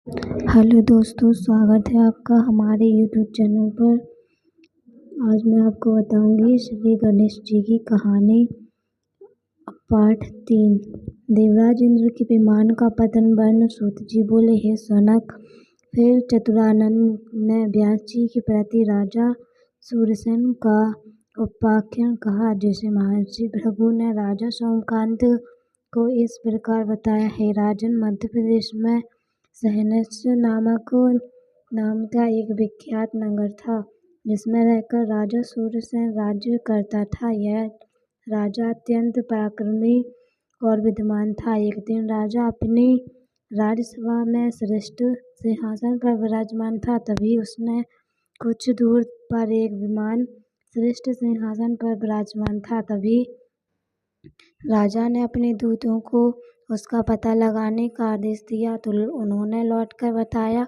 Hello दोस्तों, स्वागत है आपका हमारे यूट्यूब चैनल पर। आज मैं आपको बताऊंगी श्री गणेश जी की कहानी। पाठ 3। देवराज इंद्र के विमान का पतन वर्ण सूत जी बोले, हे सनक। फिर चतुरानन ने व्यास जी के प्रति राजा सूरसेन का उपाख्यान कहा, जिसे महर्षि भृगु ने राजा सोमकांत को इस प्रकार बताया। हे राजन, मध्य प्रदेश में सहनस्य नाम का एक विख्यात नगर था, जिसमें रहकर राजा सूरसेन राज्य करता था। यह राजा अत्यंत पराक्रमी और विद्वान था। एक दिन राजा अपनी राजसभा में श्रेष्ठ सिंहासन पर विराजमान था। तभी उसने कुछ दूर पर एक विमान श्रेष्ठ सिंहासन पर विराजमान था। तभी राजा ने अपने दूतों को उसका पता लगाने का आदेश दिया, तो उन्होंने लौटकर बताया,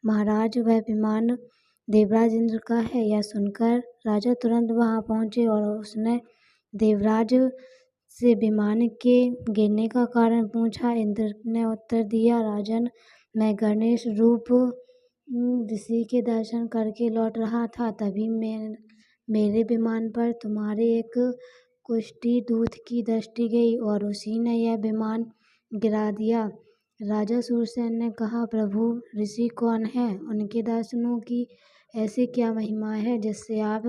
महाराज, वह विमान देवराज इंद्र का है। यह सुनकर राजा तुरंत वहां पहुंचे और उसने देवराज से विमान के गिरने का कारण पूछा। इंद्र ने उत्तर दिया, राजन, मैं गणेश रूप ऋषि के दर्शन करके लौट रहा था। तभी मेरे विमान पर तुम्हारे एक कुष्ठी दूत की दृष्टि गई और उसी ने यह विमान गिरा दिया। राजा सूरसेन ने कहा, प्रभु, ऋषि कौन है? उनके दर्शनों की ऐसी क्या महिमा है जिससे आप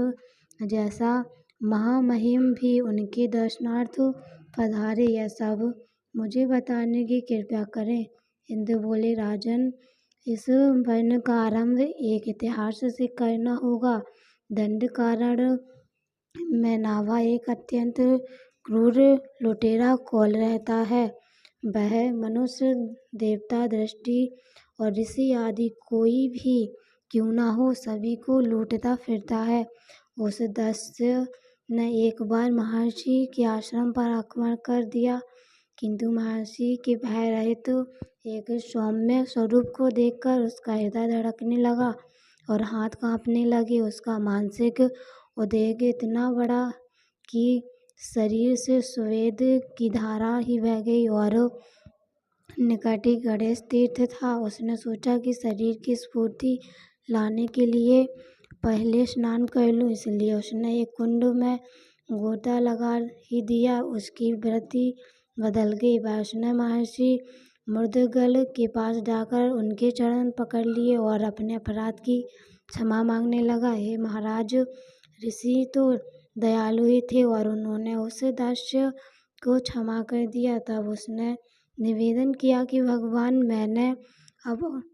जैसा महामहिम भी उनके दर्शनार्थ पधारे? यह सब मुझे बताने की कृपा करें। इंद्र बोले, राजन, इस वर्ण का आरंभ एक इतिहास से करना होगा। दंडकारण्य में नाभा एक अत्यंत क्रूर लुटेरा कौल रहता है। वह मनुष्य, देवता, दृष्टि और ऋषि आदि कोई भी क्यों ना हो, सभी को लूटता फिरता है। उस दैत्य ने एक बार महर्षि के आश्रम पर आक्रमण कर दिया, किंतु महर्षि के भय रहित एक सौम्य स्वरूप को देखकर उसका हृदय धड़कने लगा और हाथ कांपने लगे। उसका मानसिक उद्वेग इतना बड़ा कि शरीर से स्वेद की धारा ही बह गई और निकट ही गणेश तीर्थ था। उसने सोचा कि शरीर की स्फूर्ति लाने के लिए पहले स्नान कर लूं, इसलिए उसने एक कुंड में गोता लगा ही दिया। उसकी वृत्ति बदल गई। वह उसने महर्षि मुद्गल के पास जाकर उनके चरण पकड़ लिए और अपने अपराध की क्षमा मांगने लगा। हे महाराज, ऋषि तो दयालु ही थे और उन्होंने उस दास्य को क्षमा कर दिया। तब उसने निवेदन किया कि भगवान, मैंने अब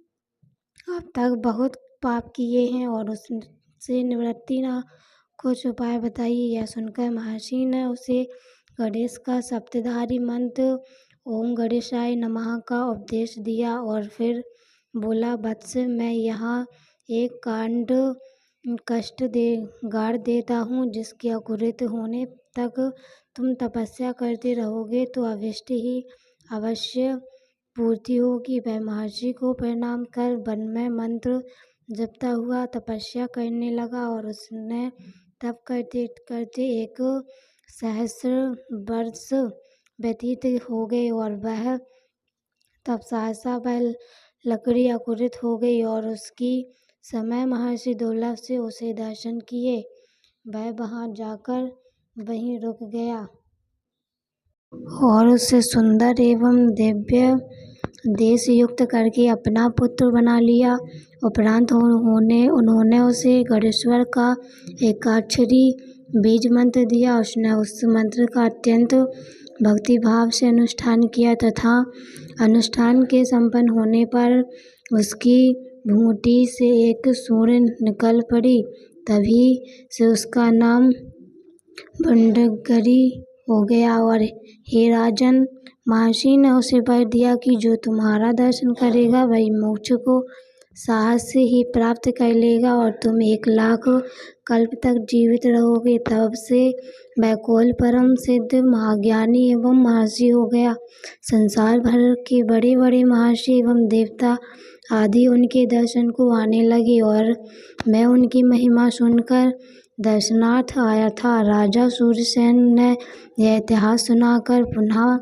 तक बहुत पाप किए हैं और उससे निवृत्ति ना कुछ उपाय बताइए। यह सुनकर महर्षि ने उसे गणेश का सप्तधारी मंत्र ओम गणेशाय नमः का उपदेश दिया और फिर बोला, वत्स, मैं यहाँ एक कांड कष्ट गाड़ देता हूँ, जिसके अकुरित होने तक तुम तपस्या करते रहोगे तो अभिष्ट ही अवश्य पूर्ति होगी। वह महर्षि को प्रणाम कर वन में मंत्र जपता हुआ तपस्या करने लगा और उसने तप करते करते एक सहस्र वर्ष व्यतीत हो गए और वह तब सहसा वह लकड़ी अंकुरित हो गई और उसकी समय महर्षि दुर्लभ से उसे दर्शन किए। वह वहां जाकर वहीं रुक गया और उसे सुंदर एवं दिव्य देश युक्त करके अपना पुत्र बना लिया। उपरांत उन्होंने उसे गणेश्वर का एकाक्षरी बीज मंत्र दिया। उसने उस मंत्र का अत्यंत भक्ति भाव से अनुष्ठान किया तथा अनुष्ठान के संपन्न होने पर उसकी भूति से एक सूर्य निकल पड़ी। तभी से उसका नाम भंडगरी हो गया। और हे राजन, महर्षि ने उसे वर दिया कि जो तुम्हारा दर्शन करेगा वही मोक्ष को साहस से ही प्राप्त कर लेगा और तुम 1,00,000 कल्प तक जीवित रहोगे। तब से वह कौल परम सिद्ध महाज्ञानी एवं महर्षि हो गया। संसार भर के बड़े बड़े महर्षि एवं देवता आदि उनके दर्शन को आने लगे और मैं उनकी महिमा सुनकर दर्शनार्थ आया था। राजा सूर्यसेन ने यह इतिहास सुनाकर पुनः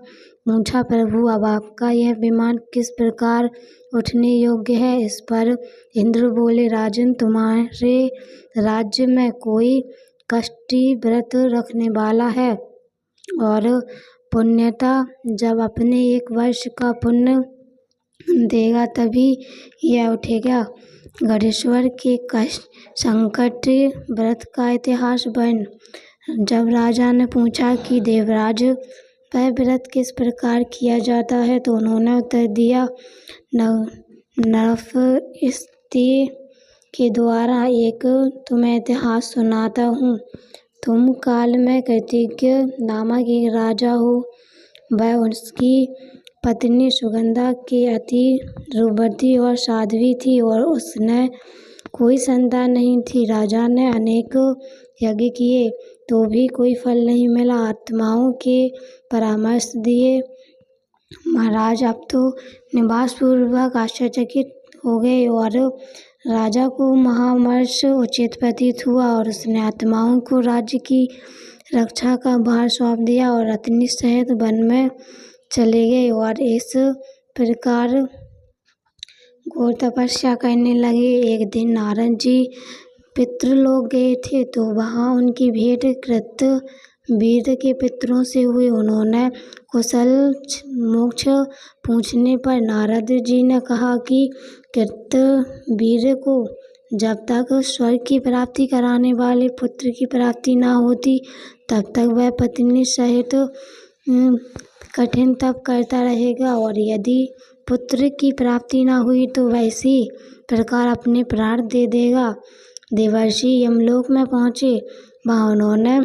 पूछा, प्रभु अब आपका यह विमान किस प्रकार उठने योग्य है? इस पर इंद्र बोले, राजन तुम्हारे राज्य में कोई कष्टी व्रत रखने वाला है और पुण्यता जब अपने 1 वर्ष का पुण्य देगा तभी यह उठेगा। गणेश्वर के कष्ट संकट व्रत का इतिहास बन। जब राजा ने पूछा कि देवराज वह व्रत किस प्रकार किया जाता है तो उन्होंने उत्तर दिया, नरपति के द्वारा। एक तुम्हें इतिहास सुनाता हूँ। तुम काल में कृतिज्ञ नामक एक राजा हो। वह उसकी पत्नी सुगंधा के अति रूपवती और साध्वी थी और उसने कोई संतान नहीं थी। राजा ने अनेक यज्ञ किए तो भी कोई फल नहीं मिला। आत्माओं के परामर्श दिए महाराज अब तो निवासपूर्वक आश्चर्यचकित हो गए और राजा को महामर्ष उचित प्रतीत हुआ और उसने आत्माओं को राज्य की रक्षा का भार सौंप दिया और रत्नी सहित वन में चले गए और इस प्रकार घोर तपस्या करने लगे। एक दिन नारद जी पितृलोक गए थे तो वहाँ उनकी भेंट कृतवीर के पितरों से हुई। उन्होंने कुशल मोक्ष पूछने पर नारद जी ने कहा कि कृतवीर को जब तक स्वर्ग की प्राप्ति कराने वाले पुत्र की प्राप्ति ना होती तब तक वह पत्नी सहित कठिन तप करता रहेगा और यदि पुत्र की प्राप्ति ना हुई तो वह इसी प्रकार अपने प्राण दे देगा। देवर्षि यमलोक में पहुँचे। वहाँ उन्होंने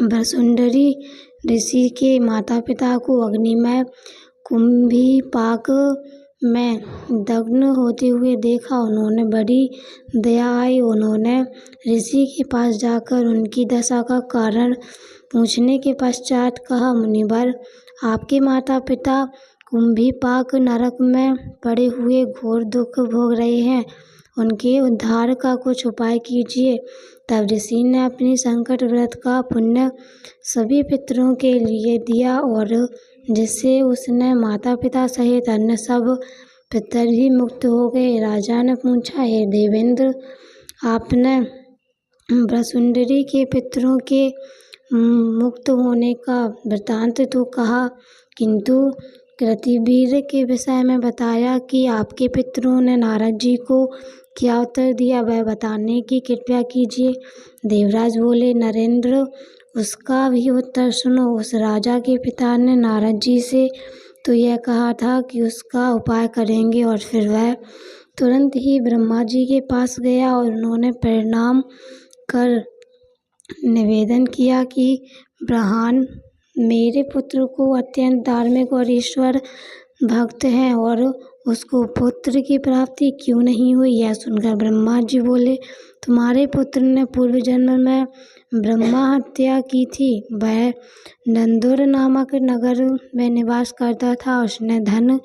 वसुंधरी ऋषि के माता पिता को अग्नि में कुंभीपाक में दग्न होते हुए देखा। उन्होंने बड़ी दया आई। उन्होंने ऋषि के पास जाकर उनकी दशा का कारण पूछने के पश्चात कहा, मुनिवर आपके माता पिता कुंभीपाक नरक में पड़े हुए घोर दुख भोग रहे हैं, उनके उद्धार का कुछ उपाय कीजिए। तब ऋषि ने अपनी संकट व्रत का पुण्य सभी पितरों के लिए दिया और जिससे उसने माता पिता सहित अन्य सब पितर भी मुक्त हो गए। राजा ने पूछा, हे देवेंद्र आपने वसुंधरी के पितरों के मुक्त होने का वृतांत तो कहा किंतु कृतवीर के विषय में बताया कि आपके पितरों ने नारद जी को क्या उत्तर दिया वह बताने की कृपया कीजिए। देवराज बोले, नरेंद्र उसका भी उत्तर सुनो। उस राजा के पिता ने नारद जी से तो यह कहा था कि उसका उपाय करेंगे और फिर वह तुरंत ही ब्रह्मा जी के पास गया और उन्होंने प्रणाम कर निवेदन किया कि ब्रह्मन मेरे पुत्र को अत्यंत धार्मिक और ईश्वर भक्त हैं और उसको पुत्र की प्राप्ति क्यों नहीं हुई। यह सुनकर ब्रह्मा जी बोले, तुम्हारे पुत्र ने पूर्व जन्म में ब्रह्मा हत्या की थी। वह नंदुर नामक नगर में निवास करता था। उसने धन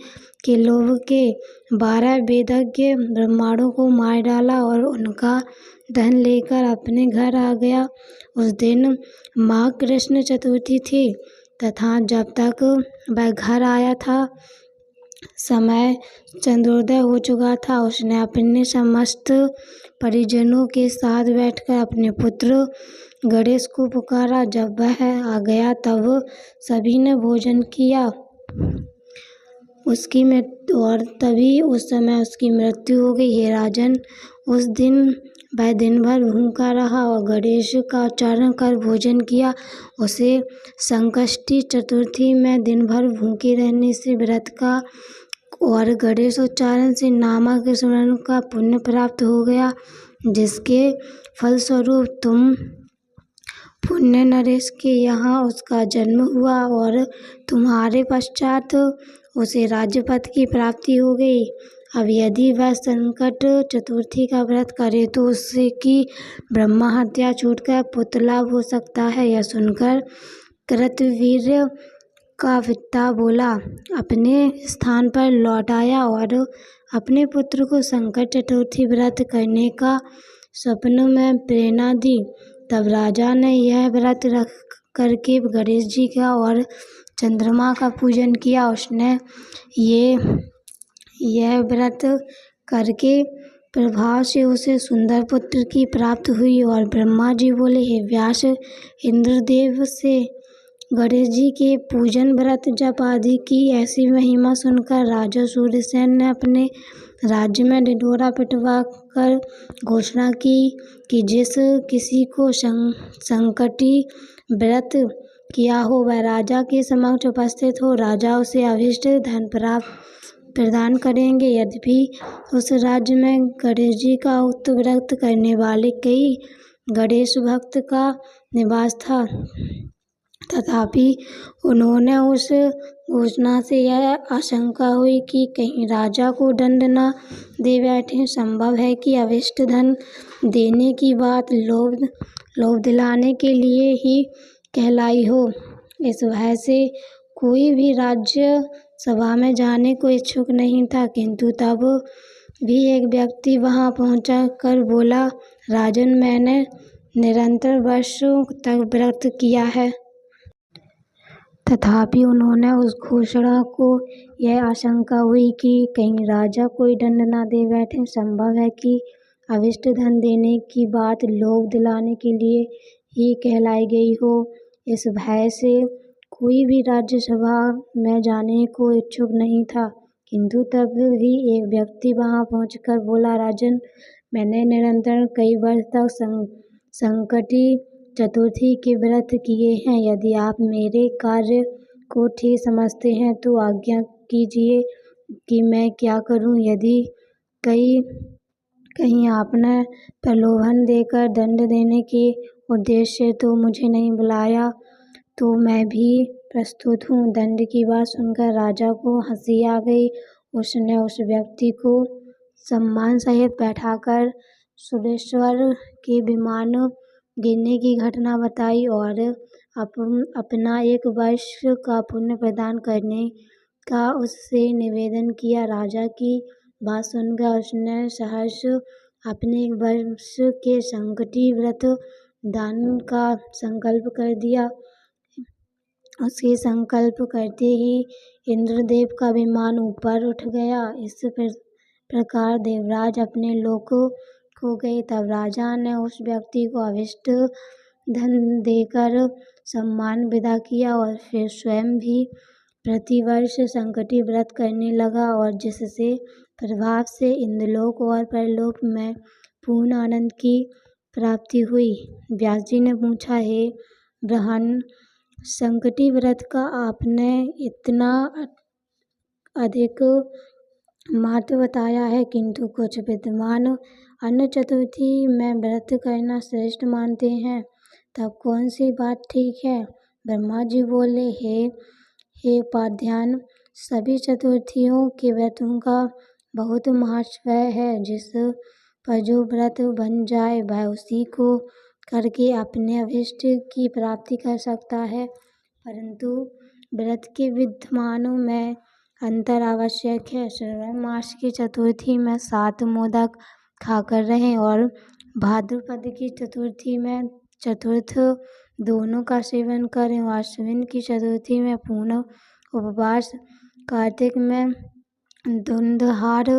के लोभ के 12 वेदज्ञ ब्राह्मणों को मार डाला और उनका धन लेकर अपने घर आ गया। उस दिन माँ कृष्ण चतुर्थी थी तथा जब तक वह घर आया था समय चंद्रोदय हो चुका था। उसने अपने समस्त परिजनों के साथ बैठकर अपने पुत्र गणेश को पुकारा। जब वह आ गया तब सभी ने भोजन किया उसकी मृत्यु और तभी उस समय उसकी मृत्यु हो गई। हे राजन, उस दिन वह दिन भर भूखा रहा और गणेश का उच्चारण कर भोजन किया। उसे संकष्टी चतुर्थी में दिन भर भूखे रहने से व्रत का और गणेश उच्चारण से नामक स्मरण का पुण्य प्राप्त हो गया, जिसके फलस्वरूप तुम पुण्य नरेश के यहाँ उसका जन्म हुआ और तुम्हारे पश्चात उसे राज्यपद की प्राप्ति हो गई। अब यदि वह संकट चतुर्थी का व्रत करे तो उससे की ब्रह्मा हत्या छूटकर पुत्र लाभ हो सकता है। यह सुनकर कृतवीर का पिता बोला, अपने स्थान पर लौट आया और अपने पुत्र को संकट चतुर्थी व्रत करने का स्वप्न में प्रेरणा दी। तब राजा ने यह व्रत रख करके गणेश जी का और चंद्रमा का पूजन किया। उसने यह व्रत करके प्रभाव से उसे सुंदर पुत्र की प्राप्ति हुई। और ब्रह्मा जी बोले, हे व्यास, इंद्रदेव से गणेश जी के पूजन, व्रत, जप आदि की ऐसी महिमा सुनकर राजा सूर्यसेन ने अपने राज्य में ढिंढोरा पिटवा कर घोषणा की कि जिस किसी को संकटी व्रत किया हो वह राजा के समक्ष उपस्थित हो, राजा उसे अभीष्ट धन प्रदान करेंगे। यद्यपि उस राज्य में गणेश जी का उक्त व्रत करने वाले कई गणेश भक्त का निवास था, तथापि उन्होंने उस घोषणा से यह आशंका हुई कि कहीं राजा को दंड न दे बैठे। संभव है कि अभीष्ट धन देने की बात लोभ दिलाने के लिए ही कहलाई हो। इस भय से कोई भी राज्य सभा में जाने को इच्छुक नहीं था, किंतु तब भी एक व्यक्ति वहां पहुंचा कर बोला, राजन, मैंने निरंतर वर्षों तक व्रत किया है। तथापि उन्होंने उस घोषणा को यह आशंका हुई कि कहीं राजा कोई दंड न दे बैठे। संभव है कि अभीष्ट धन देने की बात लोभ दिलाने के लिए ही कहलाई गई हो। इस भय से कोई भी राज्यसभा में जाने को इच्छुक नहीं था, किंतु तब भी एक व्यक्ति वहां पहुंचकर बोला, राजन, मैंने निरंतर कई वर्ष तक संकटी चतुर्थी के व्रत किए हैं। यदि आप मेरे कार्य को ठीक समझते हैं तो आज्ञा कीजिए कि मैं क्या करूं। यदि कहीं आपने प्रलोभन देकर दंड देने के उद्देश्य से तो मुझे नहीं बुलाया तो मैं भी प्रस्तुत हूँ। दंड की बात सुनकर राजा को हंसी आ गई। उसने उस व्यक्ति को सम्मान सहित बैठाकर सुरेश्वर के विमान गिरने की घटना बताई और अपना 1 वर्ष का पुण्य प्रदान करने का उससे निवेदन किया। राजा की बात सुनकर उसने सहर्ष अपने 1 वर्ष के संकटी व्रत दान का संकल्प कर दिया। उसके संकल्प करते ही इंद्रदेव का विमान ऊपर उठ गया। इस प्रकार देवराज अपने लोक खो गए। तब राजा ने उस व्यक्ति को अभीष्ट धन देकर सम्मान विदा किया और फिर स्वयं भी प्रतिवर्ष संकटी व्रत करने लगा, और जिससे प्रभाव से इंद्रलोक और परलोक में पूर्ण आनंद की प्राप्ति हुई। व्यास जी ने पूछा, हे ब्रह्मण, संकटी व्रत का आपने इतना अधिक महत्व बताया है, किंतु कुछ विद्वान अन्य चतुर्थी में व्रत करना श्रेष्ठ मानते हैं, तब कौन सी बात ठीक है? ब्रह्मा जी बोले, हे उपाध्यान, सभी चतुर्थियों के व्रतों का बहुत महत्व है। जिस पर जो व्रत बन जाए वह उसी को करके अपने अभीष्ट की प्राप्ति कर सकता है, परंतु व्रत के विद्यमानों में अंतर आवश्यक है। श्रावण मास की चतुर्थी में 7 मोदक खाकर रहें और भाद्रपद की चतुर्थी में चतुर्थ दोनों का सेवन करें और अश्विन की चतुर्थी में पूर्ण उपवास, कार्तिक में धुंधहार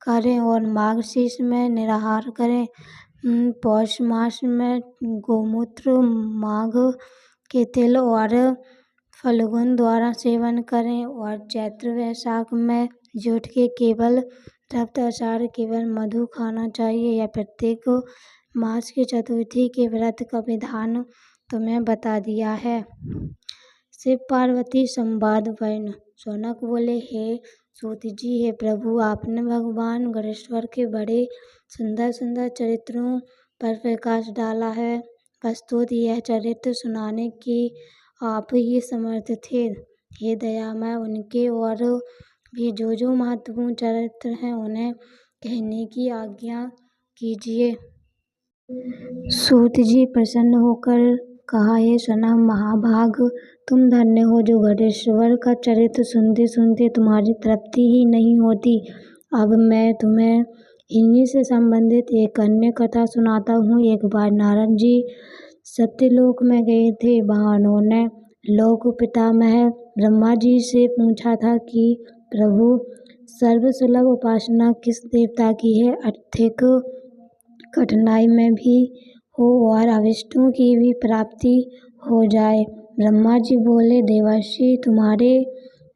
करें और माघशीर्ष में निराहार करें। पौष मास में गोमूत्र, माघ के तिल और फल्गुन द्वारा सेवन करें और चैत्र वैशाख में जुट के केवल रक्त, आषाढ़ केवल मधु खाना चाहिए। यह प्रत्येक मास की चतुर्थी के व्रत का विधान तुम्हें बता दिया है। शिव पार्वती संवाद वर्ण। शौनक बोले, हे सूत जी, हे प्रभु, आपने भगवान गणेश्वर के बड़े सुंदर सुंदर चरित्रों पर प्रकाश डाला है। वस्तुतः यह चरित्र सुनाने के आप ही समर्थ थे। हे दयामय, उनके और भी जो महत्वपूर्ण चरित्र हैं उन्हें कहने की आज्ञा कीजिए। सूत जी प्रसन्न होकर कहा, हे शौनक महाभाग, तुम धन्य हो जो गणेश्वर का चरित्र सुनते सुनते तुम्हारी तृप्ति ही नहीं होती। अब मैं तुम्हें इन्हीं से संबंधित एक अन्य कथा सुनाता हूँ। एक बार नारद जी सत्यलोक में गए थे। वहाँ उन्होंने लोक पितामह ब्रह्मा जी से पूछा था कि प्रभु, सर्वसुलभ उपासना किस देवता की है, अधिक कठिनाई में भी हो और अभिष्टों की भी प्राप्ति हो जाए। ब्रह्मा जी बोले, देवर्षि, तुम्हारे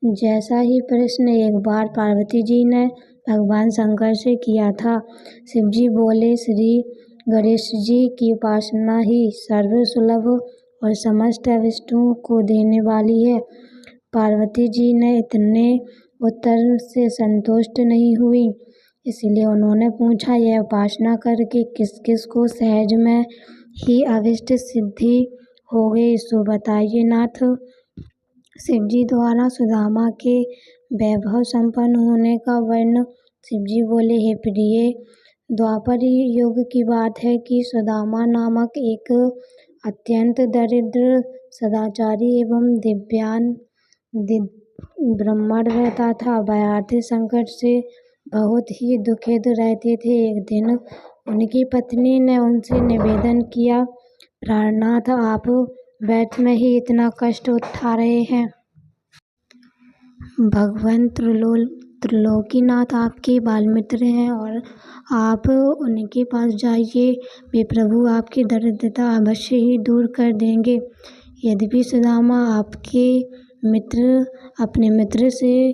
जैसा ही प्रश्न एक बार पार्वती जी ने भगवान शंकर से किया था। शिव जी बोले, श्री गणेश जी की उपासना ही सर्वसुलभ और समस्त अभिष्टों को देने वाली है। पार्वती जी ने इतने उत्तर से संतुष्ट नहीं हुई, इसलिए उन्होंने पूछा, यह उपासना करके किस किस को सहज में ही अभिष्ट सिद्धि हो गई, सो बताइए नाथ। शिव जी द्वारा सुदामा के वैभव संपन्न होने का वर्णन। शिव जी बोले, हे प्रिय, द्वापर युग की बात है कि सुदामा नामक एक अत्यंत दरिद्र, सदाचारी एवं दिव्यान ब्राह्मण रहता था। वह आर्थिक संकट से बहुत ही दुखित रहते थे। एक दिन उनकी पत्नी ने उनसे निवेदन किया, प्राणनाथ, आप व्यर्थ में ही इतना कष्ट उठा रहे हैं। भगवान त्रिलोकीनाथ आपके बालमित्र हैं और आप उनके पास जाइए, वे प्रभु आपकी दरिद्रता अवश्य ही दूर कर देंगे। यद्यपि सुदामा आपके मित्र अपने मित्र से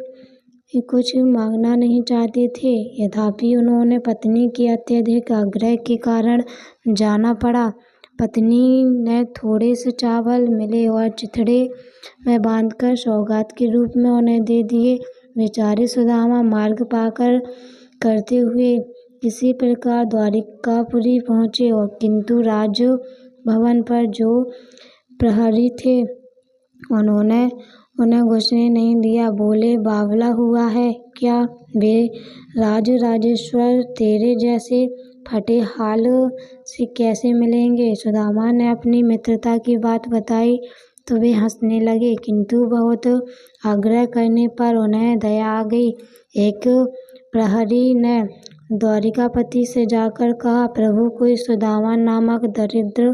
कुछ मांगना नहीं चाहते थे, यद्यपि उन्होंने पत्नी के अत्यधिक आग्रह के कारण जाना पड़ा। पत्नी ने थोड़े से चावल मिले और चिथड़े में बांधकर सौगात के रूप में उन्हें दे दिए। बेचारे सुदामा मार्ग पाकर करते हुए इसी प्रकार द्वारिकापुरी पहुँचे, और किंतु राज भवन पर जो प्रहरी थे उन्होंने उन्हें घुसने नहीं दिया। बोले, बावला हुआ है क्या? वे राजेश्वर तेरे जैसे फटे हाल से कैसे मिलेंगे? सुदामा ने अपनी मित्रता की बात बताई तो वे हंसने लगे, किंतु बहुत आग्रह करने पर उन्हें दया आ गई। एक प्रहरी ने द्वारिकापति से जाकर कहा, प्रभु, कोई सुदामा नामक दरिद्र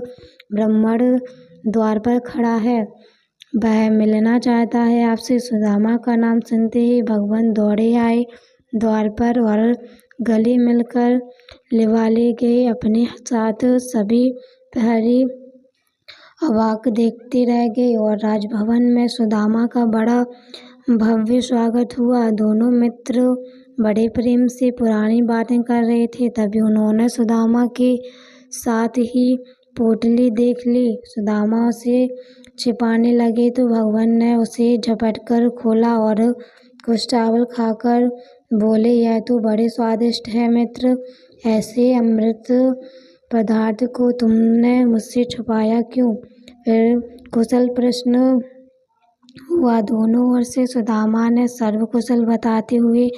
ब्राह्मण द्वार पर खड़ा है, वह मिलना चाहता है आपसे। सुदामा का नाम सुनते ही भगवान दौड़े आए द्वार पर और गले मिलकर लिवाले गए। अपने साथ सभी प्रहरी अवाक देखते रह गए और राजभवन में सुदामा का बड़ा भव्य स्वागत हुआ। दोनों मित्र बड़े प्रेम से पुरानी बातें कर रहे थे, तभी उन्होंने सुदामा के साथ ही पोटली देख ली। सुदामा उसे छिपाने लगे तो भगवान ने उसे झपटकर खोला और कुछ चावल खाकर बोले, यह तो बड़े स्वादिष्ट है मित्र, ऐसे अमृत पदार्थ को तुमने मुझसे छुपाया क्यों? फिर कुशल प्रश्न हुआ। दोनों ओर से सुदामा ने सर्वकुशल बताते हुए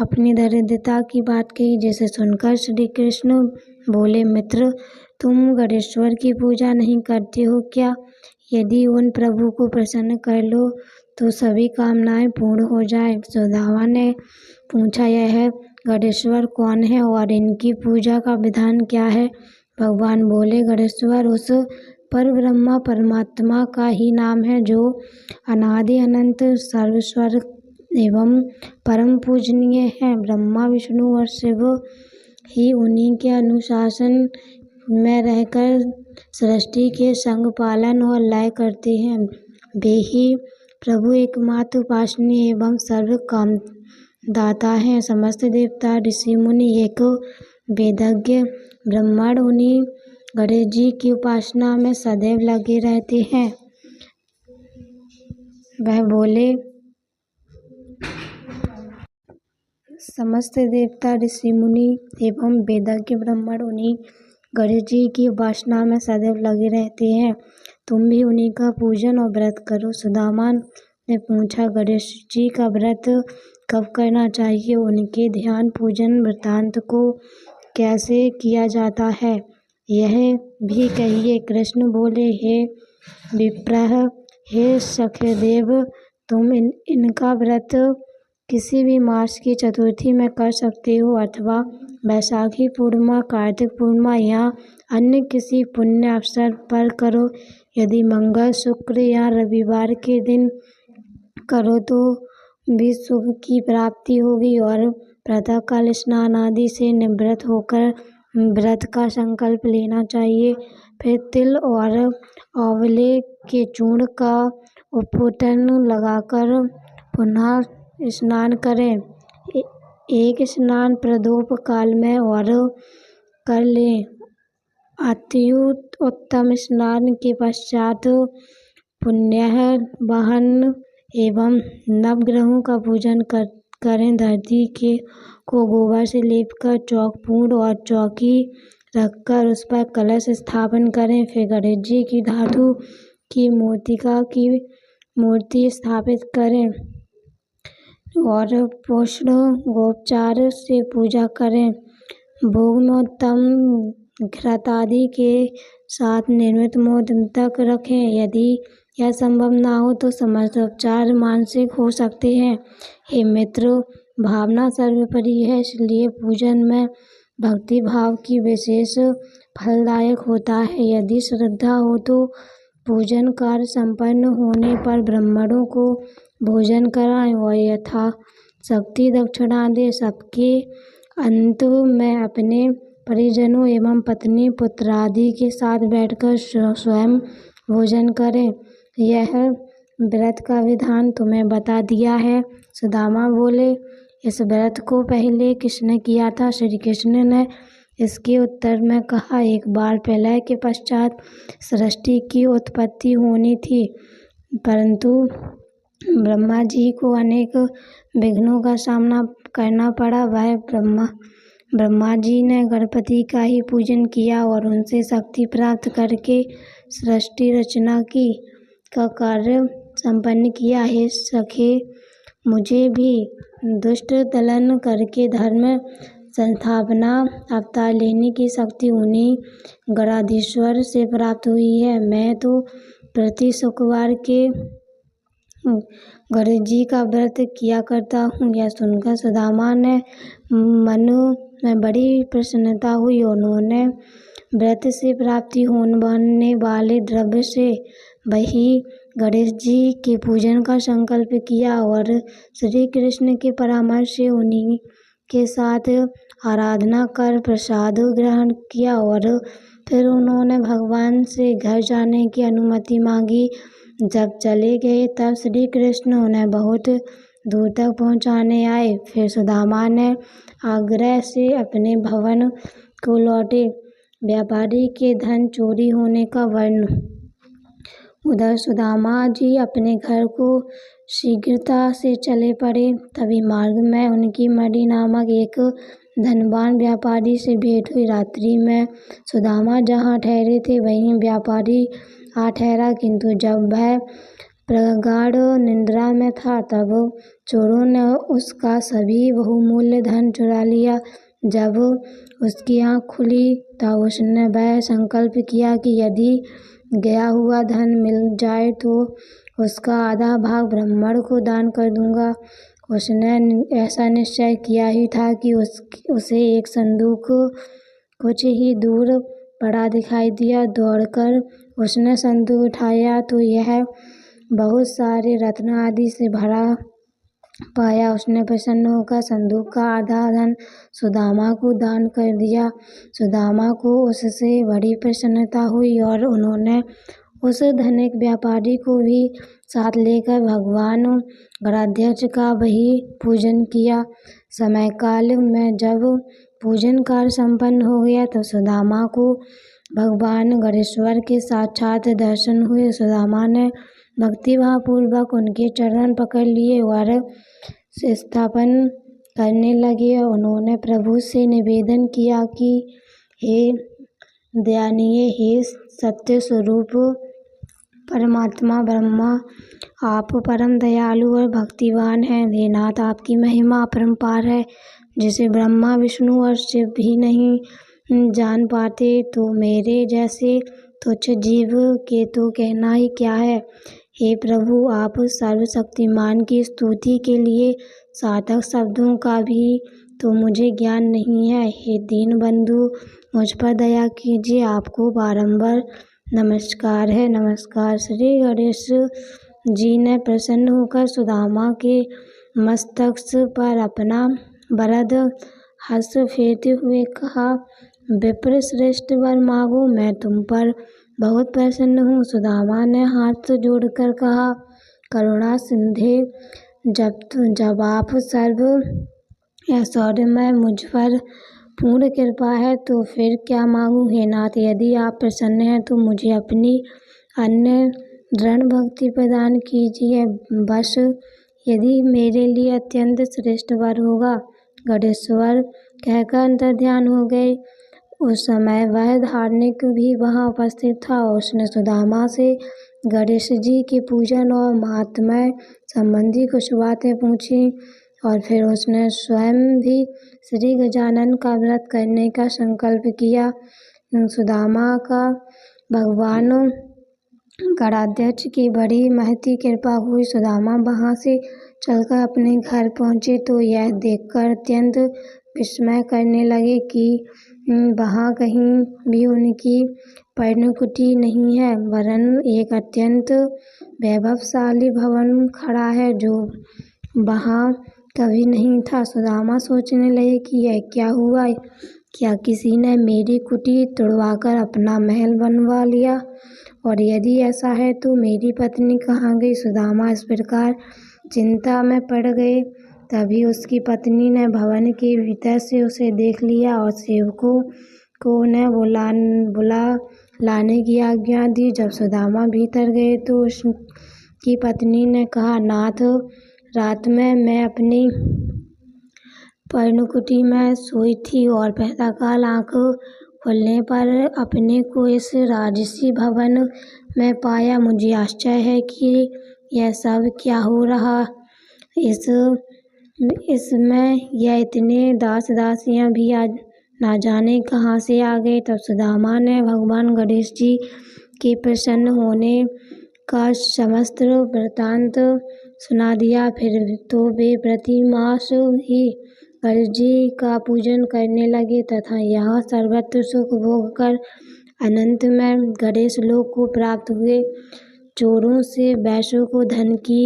अपनी दरिद्रता की बात कही, जिसे सुनकर श्री कृष्ण बोले, मित्र, तुम गणेश्वर की पूजा नहीं करते हो क्या? यदि उन प्रभु को प्रसन्न कर लो तो सभी कामनाएं पूर्ण हो जाए। सुदामा ने पूछा, यह गणेश्वर कौन है और इनकी पूजा का विधान क्या है? भगवान बोले, गणेश्वर उस परब्रह्म परमात्मा का ही नाम है जो अनादि अनंत सर्वस्वर एवं परम पूजनीय है। ब्रह्मा, विष्णु और शिव ही उन्हीं के अनुशासन में रहकर सृष्टि के संग पालन और लय करते हैं। वे ही प्रभु एकमात्र उपासनीय एवं सर्व काम दाता हैं। समस्त देवता, ऋषि, मुनि, एक वेदज्ञ ब्राह्मण उन्हीं गणेश जी की उपासना में सदैव लगे रहते हैं। वह बोले, समस्त देवता, ऋषि, मुनि एवं वेदज्ञ ब्राह्मण उन्हीं गणेश जी की उपासना में सदैव लगे रहते हैं। तुम भी उन्हीं का पूजन और व्रत करो। सुदामा ने पूछा, गणेश जी का व्रत कब करना चाहिए? उनके ध्यान पूजन वृत्तांत को कैसे किया जाता है, यह भी कहिए। कृष्ण बोले, हे विप्रह, हे सखदेव, तुम इनका व्रत किसी भी मास की चतुर्थी में कर सकते हो अथवा बैसाखी पूर्णिमा, कार्तिक पूर्णिमा या अन्य किसी पुण्य अवसर पर करो। यदि मंगल, शुक्र या रविवार के दिन करो तो भी शुभ की प्राप्ति होगी और प्रातःकाल स्नान आदि से निवृत्त होकर व्रत का संकल्प लेना चाहिए। फिर तिल और आंवले के चूर्ण का उपटन लगाकर पुनः स्नान करें। एक स्नान प्रदोष काल में और कर लें। अति उत्तम स्नान के पश्चात पुण्य वाहन एवं नवग्रहों का पूजन करें। धरती को गोबर से लेपकर चौक पूर्ण और चौकी रखकर उस पर कलश स्थापन करें। फिर गणेश जी की धातु की मूर्ति स्थापित करें और पुष्प गोपचार से पूजा करें। भोग में उत्तम घृत आदि के साथ निर्मित मोदक रखें। यदि यह संभव ना हो तो समस्त उपचार मानसिक हो सकते हैं। हे मित्र, भावना सर्वोपरि है, इसलिए पूजन में भक्ति भाव की विशेष फलदायक होता है। यदि श्रद्धा हो तो पूजन कार्य संपन्न होने पर ब्राह्मणों को भोजन कराएं और यथा शक्ति दक्षिणा दें। सबके अंत में अपने परिजनों एवं पत्नी पुत्र आदि के साथ बैठकर स्वयं भोजन करें। यह व्रत का विधान तुम्हें बता दिया है। सुदामा बोले, इस व्रत को पहले किसने किया था? श्री कृष्ण ने इसके उत्तर में कहा, एक बार प्रलय के पश्चात सृष्टि की उत्पत्ति होनी थी, परंतु ब्रह्मा जी को अनेक विघ्नों का सामना करना पड़ा। वह ब्रह्मा जी ने गणपति का ही पूजन किया और उनसे शक्ति प्राप्त करके सृष्टि रचना का कार्य संपन्न किया। हे सखे, मुझे भी दुष्ट दलन करके धर्म संस्थापना अवतार लेने की शक्ति उन्हीं गणाधीश्वर से प्राप्त हुई है। मैं तो प्रति शुक्रवार के गणेश जी का व्रत किया करता हूँ। यह सुनकर सुदामा ने मन में बड़ी प्रसन्नता हुई। उन्होंने व्रत से प्राप्ति होने वाले द्रव्य से वही गणेश जी के पूजन का संकल्प किया और श्री कृष्ण के परामर्श से उन्हीं के साथ आराधना कर प्रसाद ग्रहण किया और फिर उन्होंने भगवान से घर जाने की अनुमति मांगी। जब चले गए तब श्री कृष्ण उन्हें बहुत दूर तक पहुंचाने आए। फिर सुदामा ने आग्रह से अपने भवन को लौटे। व्यापारी के धन चोरी होने का वर्णन। उधर सुदामा जी अपने घर को शीघ्रता से चले पड़े। तभी मार्ग में उनकी मणि नामक एक धनवान व्यापारी से भेंट हुई। रात्रि में सुदामा जहाँ ठहरे थे वहीं व्यापारी आ ठहरा, किंतु जब वह प्रगाढ़ निद्रा में था तब चोरों ने उसका सभी बहुमूल्य धन चुरा लिया। जब उसकी आँख खुली तब उसने वह संकल्प किया कि यदि गया हुआ धन मिल जाए तो उसका आधा भाग ब्राह्मण को दान कर दूंगा। उसने ऐसा निश्चय किया ही था कि उसे एक संदूक कुछ ही दूर पड़ा दिखाई दिया। दौड़कर उसने संदूक उठाया तो यह बहुत सारे रत्न आदि से भरा पाया। उसने प्रसन्न होकर संदूक का आधा धन सुदामा को दान कर दिया। सुदामा को उससे बड़ी प्रसन्नता हुई और उन्होंने उस धनिक व्यापारी को भी साथ लेकर भगवान गणाध्यक्ष का वही पूजन किया। समय काल में जब पूजन कार्य संपन्न हो गया तो सुदामा को भगवान गणेश्वर के साक्षात दर्शन हुए। सुदामा ने भक्तिभाव पूर्वक उनके चरण पकड़ लिए और स्थापन करने लगे। उन्होंने प्रभु से निवेदन किया कि हे दयानीय, हे सत्य स्वरूप परमात्मा ब्रह्मा, आप परम दयालु और भक्तिवान हैं। हे नाथ, आपकी महिमा अपरंपार है, जिसे ब्रह्मा विष्णु और शिव भी नहीं जान पाते, तो मेरे जैसे तुच्छ जीव के तो कहना ही क्या है। हे प्रभु, आप सर्वशक्तिमान की स्तुति के लिए सार्थक शब्दों का भी तो मुझे ज्ञान नहीं है। हे दीनबंधु, मुझ पर दया कीजिए। आपको बारंबार नमस्कार है। नमस्कार। श्री गणेश जी ने प्रसन्न होकर सुदामा के मस्तक पर अपना वरद हस्त फेरते हुए कहा, विप्र श्रेष्ठ वर मांगो, मैं तुम पर बहुत प्रसन्न हूँ। सुदामा ने हाथ जोड़कर कहा, करुणा सिंधे, जब आप सर्व ऐश्वर्यमय मुझ पर पूर्ण कृपा है तो फिर क्या मांगूं। हे नाथ, यदि आप प्रसन्न हैं तो मुझे अपनी अन्य दृढ़ भक्ति प्रदान कीजिए। बस यदि मेरे लिए अत्यंत श्रेष्ठ वर होगा। गणेश्वर कहकर अंतर्ध्यान हो गए। उस समय वह धार्मिक भी वहां उपस्थित था। उसने सुदामा से गणेश जी के पूजन और महात्म्य संबंधी कुछ बातें पूछी और फिर उसने स्वयं भी श्री गजानन का व्रत करने का संकल्प किया। सुदामा का भगवान गणाध्यक्ष की बड़ी महती कृपा हुई। सुदामा वहां से चलकर अपने घर पहुंचे तो यह देखकर अत्यंत विस्मय करने लगे कि वहां कहीं भी उनकी पर्णकुटी नहीं है, वरन एक अत्यंत वैभवशाली भवन खड़ा है जो वहां कभी नहीं था। सुदामा सोचने लगे कि यह क्या हुआ, क्या किसी ने मेरी कुटी तुड़वाकर अपना महल बनवा लिया, और यदि ऐसा है तो मेरी पत्नी कहाँ गई। सुदामा इस प्रकार चिंता में पड़ गए। तभी उसकी पत्नी ने भवन के भीतर से उसे देख लिया और सेवकों को उन्हें बुला लाने की आज्ञा दी। जब सुदामा भीतर गए तो उसकी पत्नी ने कहा, नाथ, रात में मैं अपनी पर्णकुटी में सोई थी और प्रातःकाल आँख खुलने पर अपने को इस राजसी भवन में पाया। मुझे आश्चर्य है कि यह सब क्या हो रहा, इसमें यह इतने दास दासियां भी ना जाने कहाँ से आ गए। तब सुदामा ने भगवान गणेश जी के प्रसन्न होने का समस्त वृत्तांत सुना दिया। फिर तो वे प्रतिमास ही गणेश जी का पूजन करने लगे तथा यहाँ सर्वत्र सुख भोग कर अनंत में गणेश लोक को प्राप्त हुए। चोरों से वैश्यों को धन की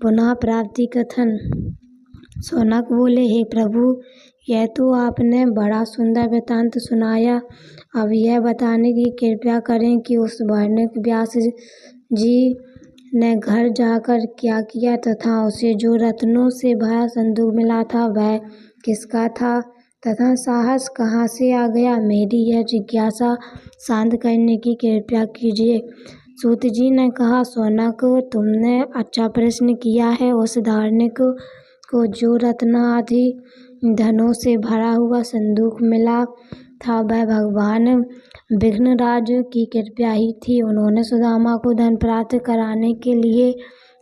पुनः प्राप्ति कथन। शौनक बोले, हे प्रभु, यह तो आपने बड़ा सुंदर वृत्तांत सुनाया। अब यह बताने की कृपया करें कि उस वर्णिक व्यास जी ने घर जाकर क्या किया तथा उसे जो रत्नों से भरा संदूक मिला था वह किसका था तथा साहस कहाँ से आ गया। मेरी यह जिज्ञासा शांत करने की कृपया कीजिए। सूत जी ने कहा, शौनक, तुमने अच्छा प्रश्न किया है। उस धार्मिक को जो रत्न आदि धनों से भरा हुआ संदूक मिला था वह भगवान विघ्नराज की कृपा ही थी। उन्होंने सुदामा को धन प्राप्त कराने के लिए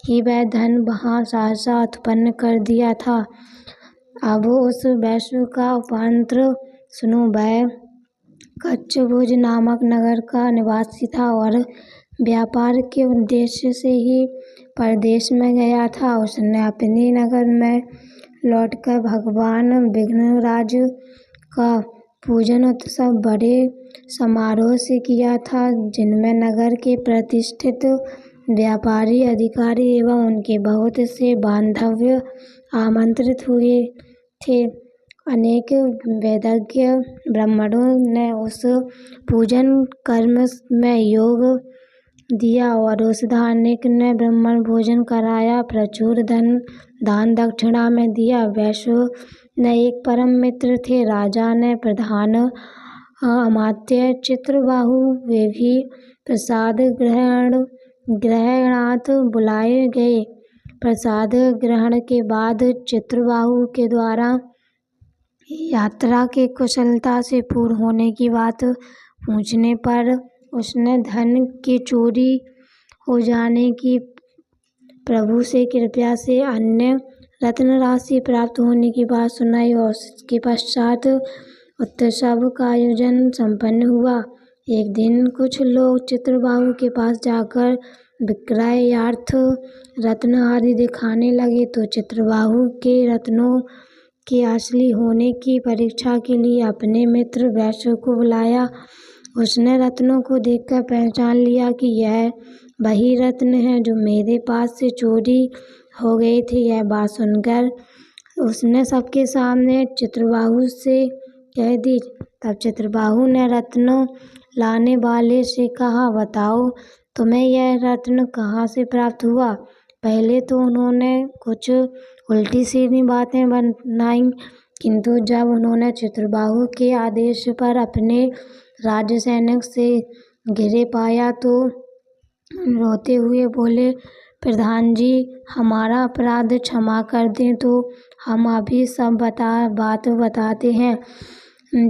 ही वह धन वहाँ सहसा उत्पन्न कर दिया था। अब उस वैश्य का उपांतर सुनो। वह कच्छभुज नामक नगर का निवासी था और व्यापार के उद्देश्य से ही परदेश में गया था। उसने अपने नगर में लौटकर भगवान विघ्नराज का पूजन उत्सव बड़े समारोह से किया था, जिनमें नगर के प्रतिष्ठित व्यापारी, अधिकारी एवं उनके बहुत से बांधव्य आमंत्रित हुए थे। अनेक वेदज्ञ ब्राह्मणों ने उस पूजन कर्म में योग दिया और उस धार्मिक ने ब्राह्मण भोजन कराया, प्रचुर धन दान दक्षिणा में दिया। वैश्य ने एक परम मित्र थे। राजा ने प्रधान अमात्य चित्रबाहु वे भी प्रसाद ग्रहणार्थ बुलाए गए। प्रसाद ग्रहण के बाद चित्रबाहु के द्वारा यात्रा के कुशलता से पूर्ण होने की बात पूछने पर उसने धन की चोरी हो जाने की, प्रभु से कृपया से अन्य रत्न राशि प्राप्त होने की बात सुनाई और उसके पश्चात उत्सव का आयोजन संपन्न हुआ। एक दिन कुछ लोग चित्रबाहु के पास जाकर विक्रयार्थ रत्न आदि दिखाने लगे तो चित्रबाहु के रत्नों के असली होने की परीक्षा के लिए अपने मित्र वैश्य को बुलाया। उसने रत्नों को देखकर पहचान लिया कि यह वही रत्न है जो मेरे पास से चोरी हो गए थे। यह बात सुनकर उसने सबके सामने चित्रबाहु से कह दी। तब चित्रबाहु ने रत्नों लाने वाले से कहा, बताओ तुम्हें यह रत्न कहाँ से प्राप्त हुआ। पहले तो उन्होंने कुछ उल्टी सीधी बातें बनाई, किंतु जब उन्होंने चित्रबाहु के आदेश पर अपने राज्य सैनिक से घिरे पाया तो रोते हुए बोले, प्रधान जी, हमारा अपराध क्षमा कर दें तो हम अभी सब बात बताते हैं।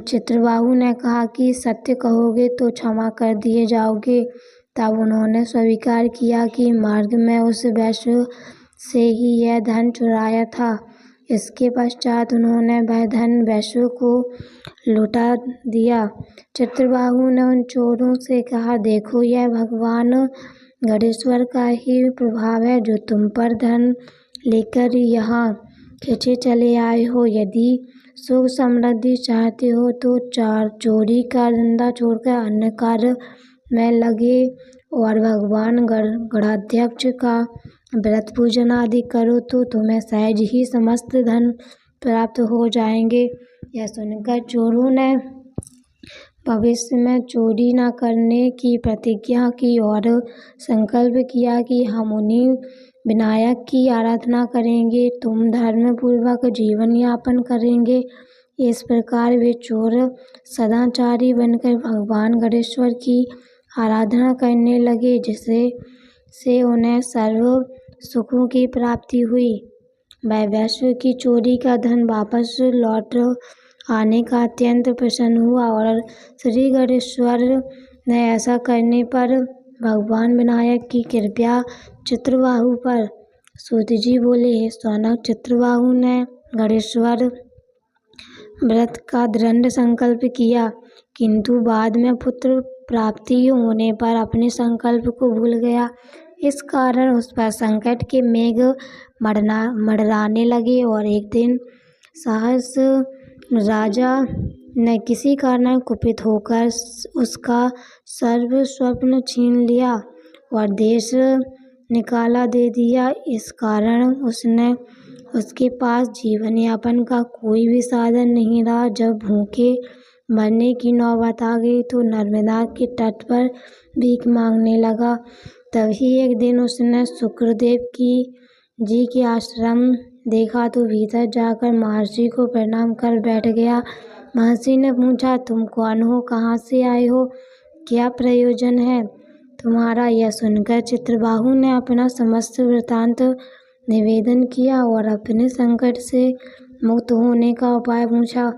चित्रबाहु ने कहा कि सत्य कहोगे तो क्षमा कर दिए जाओगे। तब उन्होंने स्वीकार किया कि मार्ग में उस वैश्य से ही यह धन चुराया था। इसके पश्चात उन्होंने वह धन वैश्य को लौटा दिया। चित्रबाहु ने उन चोरों से कहा, देखो यह भगवान गणेश्वर का ही प्रभाव है जो तुम पर धन लेकर यहाँ खींचे चले आए हो। यदि सुख समृद्धि चाहते हो तो चोरी का धंधा छोड़कर अन्य कार्य में लगे और भगवान गणाध्यक्ष का व्रत पूजन आदि करो तो तुम्हें सहज ही समस्त धन प्राप्त हो जाएंगे। यह सुनकर चोरों ने भविष्य में चोरी न करने की प्रतिज्ञा की और संकल्प किया कि हम उन्हीं विनायक की आराधना करेंगे, तुम धर्म पूर्वक जीवन यापन करेंगे। इस प्रकार वे चोर सदाचारी बनकर भगवान गणेश्वर की आराधना करने लगे, जिससे उन्हें सर्व सुखों की प्राप्ति हुई। वह वैश्य की चोरी का धन वापस लौट आने का अत्यंत प्रसन्न हुआ और श्री गणेश्वर ने ऐसा करने पर भगवान विनायक की कृपा चित्रबाहु पर। सूत जी बोले, हे सौनक, चित्रबाहु ने गणेश्वर व्रत का दृढ़ संकल्प किया, किंतु बाद में पुत्र प्राप्ति होने पर अपने संकल्प को भूल गया। इस कारण उस पर संकट के मेघ मंडराने लगे और एक दिन सहस राजा ने किसी कारण कुपित होकर उसका सर्व स्वप्न छीन लिया और देश निकाला दे दिया। इस कारण उसके पास जीवन यापन का कोई भी साधन नहीं रहा। जब भूखे मरने की नौबत आ गई तो नर्मदा के तट पर भीख मांगने लगा। तभी एक दिन उसने शुक्रदेव जी के आश्रम देखा तो भीतर जाकर महर्षि को प्रणाम कर बैठ गया। महर्षि ने पूछा, तुम कौन हो, कहाँ से आए हो, क्या प्रयोजन है तुम्हारा। यह सुनकर चित्रबाहु ने अपना समस्त वृत्तांत निवेदन किया और अपने संकट से मुक्त होने का उपाय पूछा।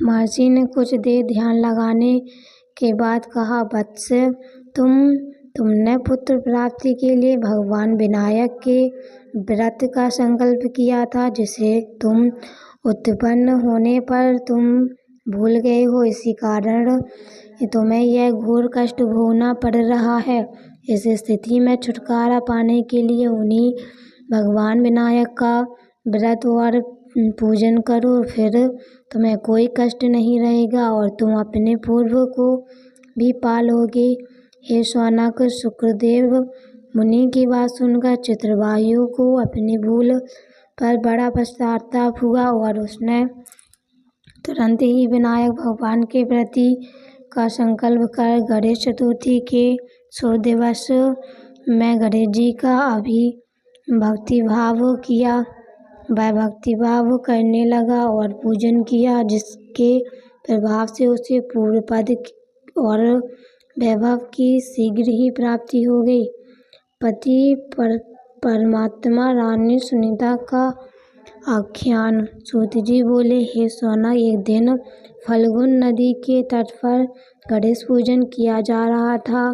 महर्षि ने कुछ देर ध्यान लगाने के बाद कहा, वत्स, तुमने पुत्र प्राप्ति के लिए भगवान विनायक के व्रत का संकल्प किया था, जिसे तुम उत्पन्न होने पर तुम भूल गए हो। इसी कारण तुम्हें यह घोर कष्ट भोगना पड़ रहा है। इस स्थिति में छुटकारा पाने के लिए उन्हीं भगवान विनायक का व्रत और पूजन करो, फिर तुम्हें कोई कष्ट नहीं रहेगा और तुम अपने पूर्व को भी पालोगे। हे शौनक, शुक्रदेव मुनि की बात सुनकर चित्रबाहु को अपनी भूल पर बड़ा पश्चाताप हुआ और उसने तुरंत ही विनायक भगवान के प्रति का संकल्प कर गणेश चतुर्थी के शुभ दिवस में गणेश जी का भक्तिभाव किया। वह भक्तिभाव करने लगा और पूजन किया, जिसके प्रभाव से उसे पूर्व पद और वैभव की शीघ्र ही प्राप्ति हो गई। पति परमात्मा रानी सुनीता का आख्यान। सूत जी बोले, हे सोना, एक दिन फल्गुन नदी के तट पर गणेश पूजन किया जा रहा था।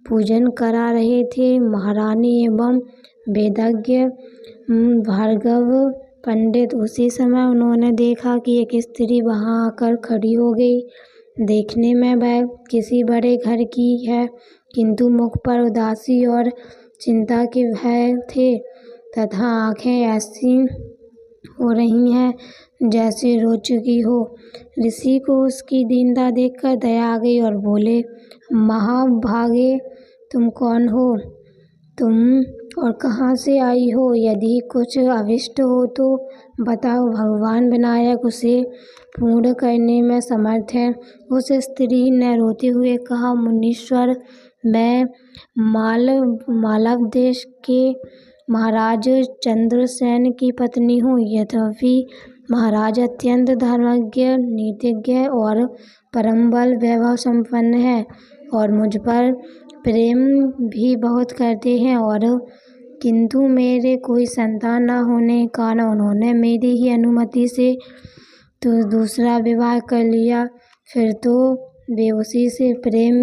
पूजन करा रहे थे महारानी एवं वेदज्ञ भार्गव पंडित। उसी समय उन्होंने देखा कि एक स्त्री वहां आकर खड़ी हो गई। देखने में वह किसी बड़े घर की है, किंतु मुख पर उदासी और चिंता के भय थे तथा आंखें ऐसी हो रही हैं जैसे रो चुकी हो। ऋषि को उसकी दीनता देखकर दया आ गई और बोले, महाभागे, तुम कौन हो? तुम और कहाँ से आई हो? यदि कुछ अभिष्ट हो तो बताओ, भगवान विनायक उसे पूर्ण करने में समर्थ है। उस स्त्री ने रोते हुए कहा, मुनीश्वर, मैं मालव देश के महाराज चंद्रसेन की पत्नी हूँ। यद्यपि महाराज अत्यंत धर्मज्ञ, नीतिज्ञ और परम बल वैभव संपन्न है और मुझ पर प्रेम भी बहुत करते हैं, और किंतु मेरे कोई संतान न होने के कारण उन्होंने मेरी ही अनुमति से तो दूसरा विवाह कर लिया। फिर तो वे उसी से प्रेम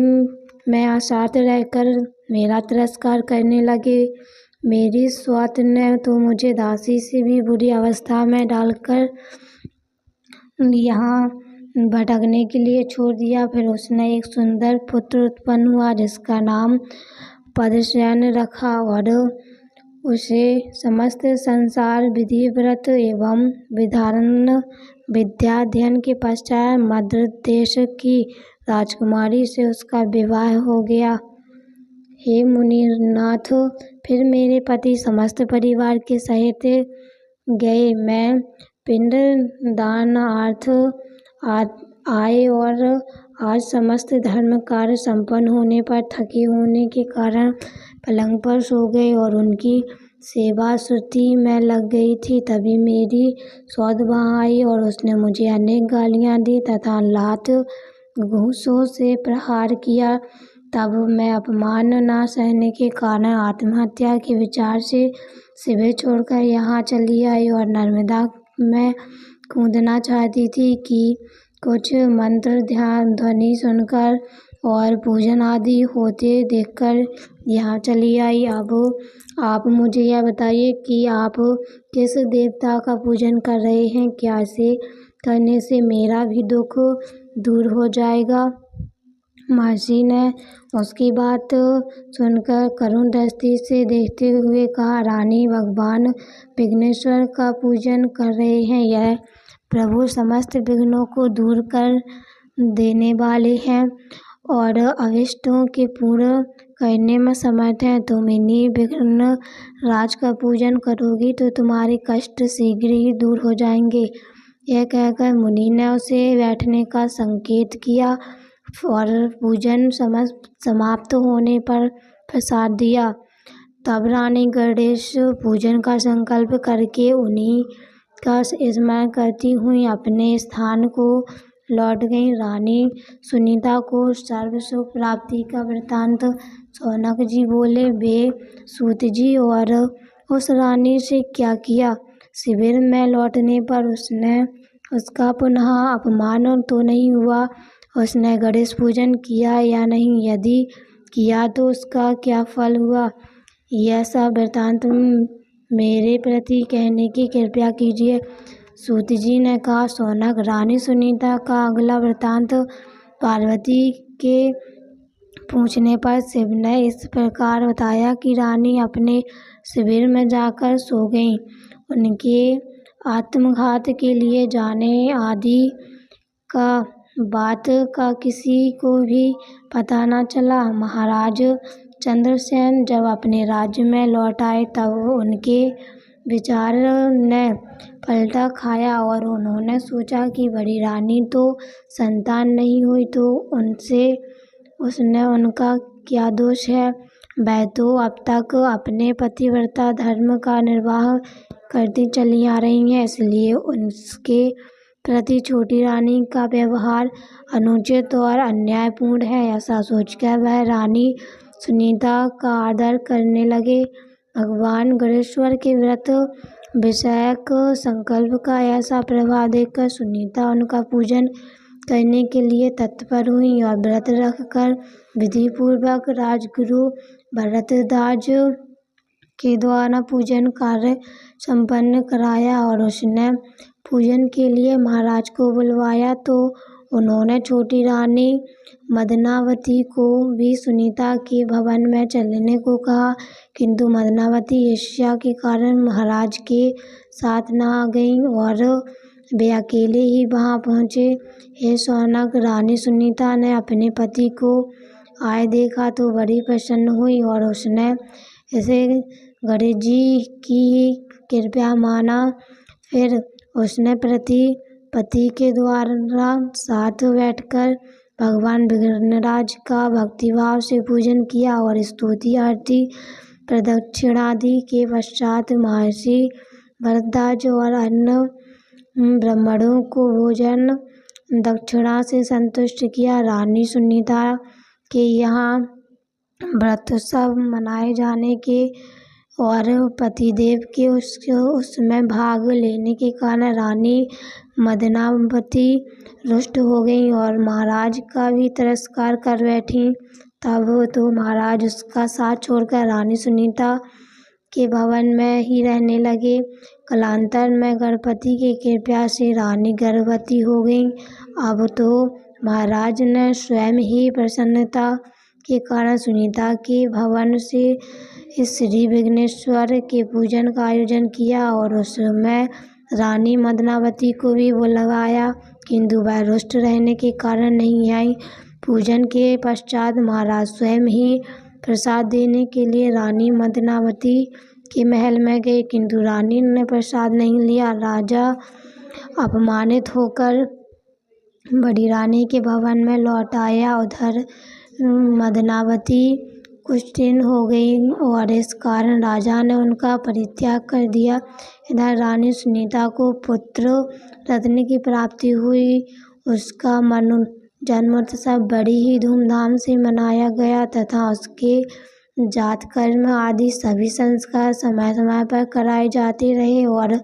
में आसक्त रहकर मेरा तिरस्कार करने लगे। मेरी स्वात ने तो मुझे दासी से भी बुरी अवस्था में डालकर यहाँ भटकने के लिए छोड़ दिया। फिर उसने एक सुंदर पुत्र उत्पन्न हुआ जिसका नाम पद्मसेन रखा, और उसे समस्त संसार विधि व्रत एवं विधान विद्याध्ययन के पश्चात मद्र देश की राजकुमारी से उसका विवाह हो गया। हे मुनिनाथ, फिर मेरे पति समस्त परिवार के सहित गए। मैं पिंड दानार्थ आए और आज समस्त धर्म कार्य संपन्न होने पर थके होने के कारण पलंग पर सो गए और उनकी सेवा स्तुति में लग गई थी। तभी मेरी सौत वहाँ आई और उसने मुझे अनेक गालियाँ दी तथा लात घूंसों से प्रहार किया। तब मैं अपमान न सहने के कारण आत्महत्या के विचार से शिविर छोड़कर यहाँ चली आई और नर्मदा में कूदना चाहती थी कि कुछ मंत्र ध्यान ध्वनि सुनकर और पूजन आदि होते देखकर यहाँ चली आई। अब आप मुझे यह बताइए कि आप किस देवता का पूजन कर रहे हैं? क्या ऐसे करने से मेरा भी दुख दूर हो जाएगा? महर्षि ने उसकी बात सुनकर करुण दृष्टि से देखते हुए कहा, रानी, भगवान विघ्नेश्वर का पूजन कर रहे हैं। यह प्रभु समस्त विघ्नों को दूर कर देने वाले हैं और अभिष्टों के पूर्ण करने में समर्थ हैं। तुम इन्हीं विघ्न राज का पूजन करोगी तो तुम्हारे कष्ट शीघ्र ही दूर हो जाएंगे। यह कहकर मुनि ने उसे बैठने का संकेत किया और पूजन समाप्त होने पर प्रसाद दिया। तब रानी गणेश पूजन का संकल्प करके उन्हीं का स्मरण करती हुई अपने स्थान को लौट गई। रानी सुनीता को सर्व सुख प्राप्ति का वृत्तांत शौनक जी बोले, वे सूत जी, और उस रानी से क्या किया? शिविर में लौटने पर उसने उसका पुनः अपमान तो नहीं हुआ? उसने गणेश पूजन किया या नहीं? यदि किया तो उसका क्या फल हुआ? यह सब वृत्तांत मेरे प्रति कहने की कृपया कीजिए। सूत जी ने कहा, शौनक, रानी सुनीता का अगला वृत्तांत पार्वती के पूछने पर शिव ने इस प्रकार बताया कि रानी अपने शिविर में जाकर सो गईं। उनके आत्मघात के लिए जाने आदि का बात का किसी को भी पता न चला। महाराज चंद्रसेन जब अपने राज्य में लौट आए तब उनके विचार ने पलटा खाया और उन्होंने सोचा कि बड़ी रानी तो संतान नहीं हुई तो उसने उनका क्या दोष है? वह तो अब तक अपने पतिव्रता धर्म का निर्वाह करती चली आ रही हैं, इसलिए उसके प्रति छोटी रानी का व्यवहार अनुचित और अन्यायपूर्ण है। ऐसा सोचकर वह रानी सुनीता का आदर करने लगे। भगवान गणेश्वर के व्रत विषयक संकल्प का ऐसा प्रभाव देखकर सुनीता उनका पूजन करने के लिए तत्पर हुई और व्रत रखकर विधि पूर्वक राजगुरु भरद्वाज के द्वारा पूजन कार्य संपन्न कराया और उसने पूजन के लिए महाराज को बुलवाया तो उन्होंने छोटी रानी मदनावती को भी सुनीता के भवन में चलने को कहा, किंतु मदनावती ईर्ष्या के कारण महाराज के साथ न आ गईं और वे अकेले ही वहां पहुंचे। हे शौनक, रानी सुनीता ने अपने पति को आए देखा तो बड़ी प्रसन्न हुई और उसने इसे गणेश जी की कृपा माना। फिर उसने पति के द्वारा साथ बैठकर भगवान विघ्नराज का भक्तिभाव से पूजन किया और स्तुति आरती प्रदक्षिणादि के पश्चात महर्षि भरद्वाज और अन्य ब्राह्मणों को भोजन दक्षिणा से संतुष्ट किया। रानी सुनीता के यहाँ व्रत उत्सव मनाए जाने के और पतिदेव के उसमें भाग लेने के कारण रानी मदनावती रुष्ट हो गई और महाराज का भी तिरस्कार कर बैठी। तब तो महाराज उसका साथ छोड़कर रानी सुनीता के भवन में ही रहने लगे। कालांतर में गणपति की कृपा से रानी गर्भवती हो गई। अब तो महाराज ने स्वयं ही प्रसन्नता के कारण सुनीता के भवन से श्री विघ्नेश्वर के पूजन का आयोजन किया और उसमें रानी मदनावती को भी बुलवाया, किंतु वह रुष्ट रहने के कारण नहीं आई। पूजन के पश्चात महाराज स्वयं ही प्रसाद देने के लिए रानी मदनावती के महल में गए, किंतु रानी ने प्रसाद नहीं लिया। राजा अपमानित होकर बड़ी रानी के भवन में लौट आया। उधर मदनावती कुछ दिन हो गई और इस कारण राजा ने उनका परित्याग कर दिया। इधर रानी सुनीता को पुत्र रत्न की प्राप्ति हुई। उसका जन्मोत्सव बड़ी ही धूमधाम से मनाया गया तथा उसके जातकर्म आदि सभी संस्कार समय समय पर कराए जाते रहे और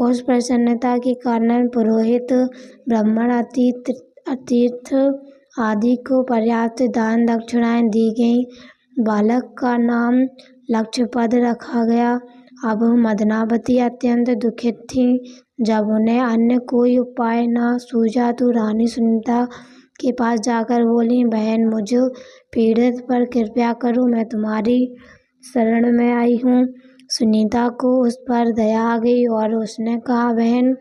उस प्रसन्नता के कारण पुरोहित ब्राह्मण अतिथि आदि को पर्याप्त दान दक्षिणाएं दी गईं। बालक का नाम लक्ष्यपद रखा गया। अब मदनावती अत्यंत दुखित थी। जब उन्हें अन्य कोई उपाय न सूझा तो रानी सुनीता के पास जाकर बोली, बहन, मुझ पीड़ित पर कृपा करो, मैं तुम्हारी शरण में आई हूँ। सुनीता को उस पर दया आ गई और उसने कहा, बहन,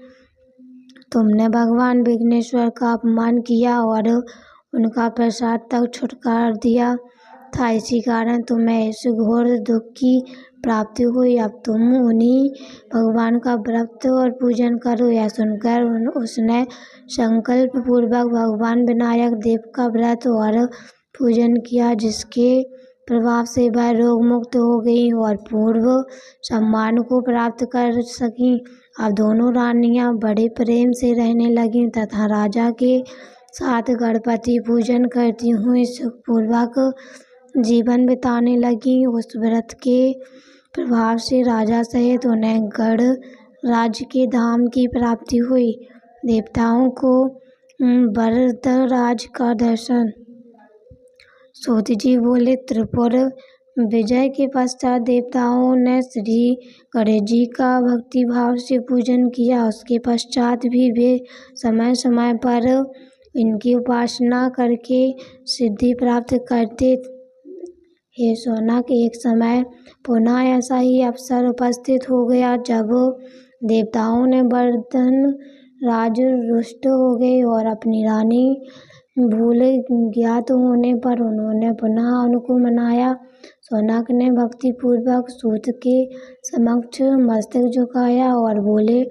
तुमने भगवान विघ्नेश्वर का अपमान किया और उनका प्रसाद तक छुटकार दिया था, इसी कारण तुम्हें इस घोर दुख की प्राप्ति हुई। अब तुम उन्हीं भगवान का व्रत और पूजन करो। यह सुनकर उसने संकल्प पूर्वक भगवान विनायक देव का व्रत और पूजन किया, जिसके प्रभाव से वह रोग मुक्त हो गई और पूर्व सम्मान को प्राप्त कर सकी। अब दोनों रानियां बड़े प्रेम से रहने लगीं तथा राजा के साथ गणपति पूजन करती हुई सुखपूर्वक जीवन बिताने लगी। उस व्रत के प्रभाव से राजा सहित उन्हें गढ़ राज्य के धाम की प्राप्ति हुई। देवताओं को वरदराज का दर्शन। सूत जी बोले, त्रिपुर विजय के पश्चात देवताओं ने श्री गणेश जी का भक्ति भाव से पूजन किया। उसके पश्चात भी वे समय समय पर इनकी उपासना करके सिद्धि प्राप्त करते। हे शौनक, एक समय पुनः ऐसा ही अवसर उपस्थित हो गया जब देवताओं ने वर्धन राज रुष्ट हो गए और अपनी रानी भूल ज्ञात होने पर उन्होंने पुनः उनको मनाया। शौनक ने भक्ति पूर्वक सूत के समक्ष मस्तक झुकाया और बोले,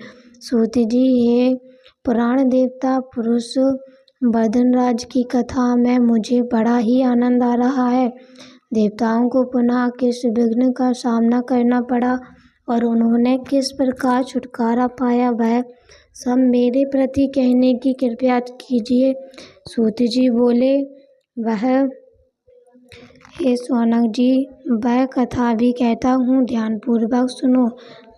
सूत जी, हे पुराण देवता पुरुष वर्धनराज की कथा में मुझे बड़ा ही आनंद आ रहा है। देवताओं को पुनः किस विघ्न का सामना करना पड़ा और उन्होंने किस प्रकार छुटकारा पाया, वह सब मेरे प्रति कहने की कृपा कीजिए। सूत जी बोले, हे शौनक जी, वह कथा भी कहता हूँ, ध्यानपूर्वक सुनो।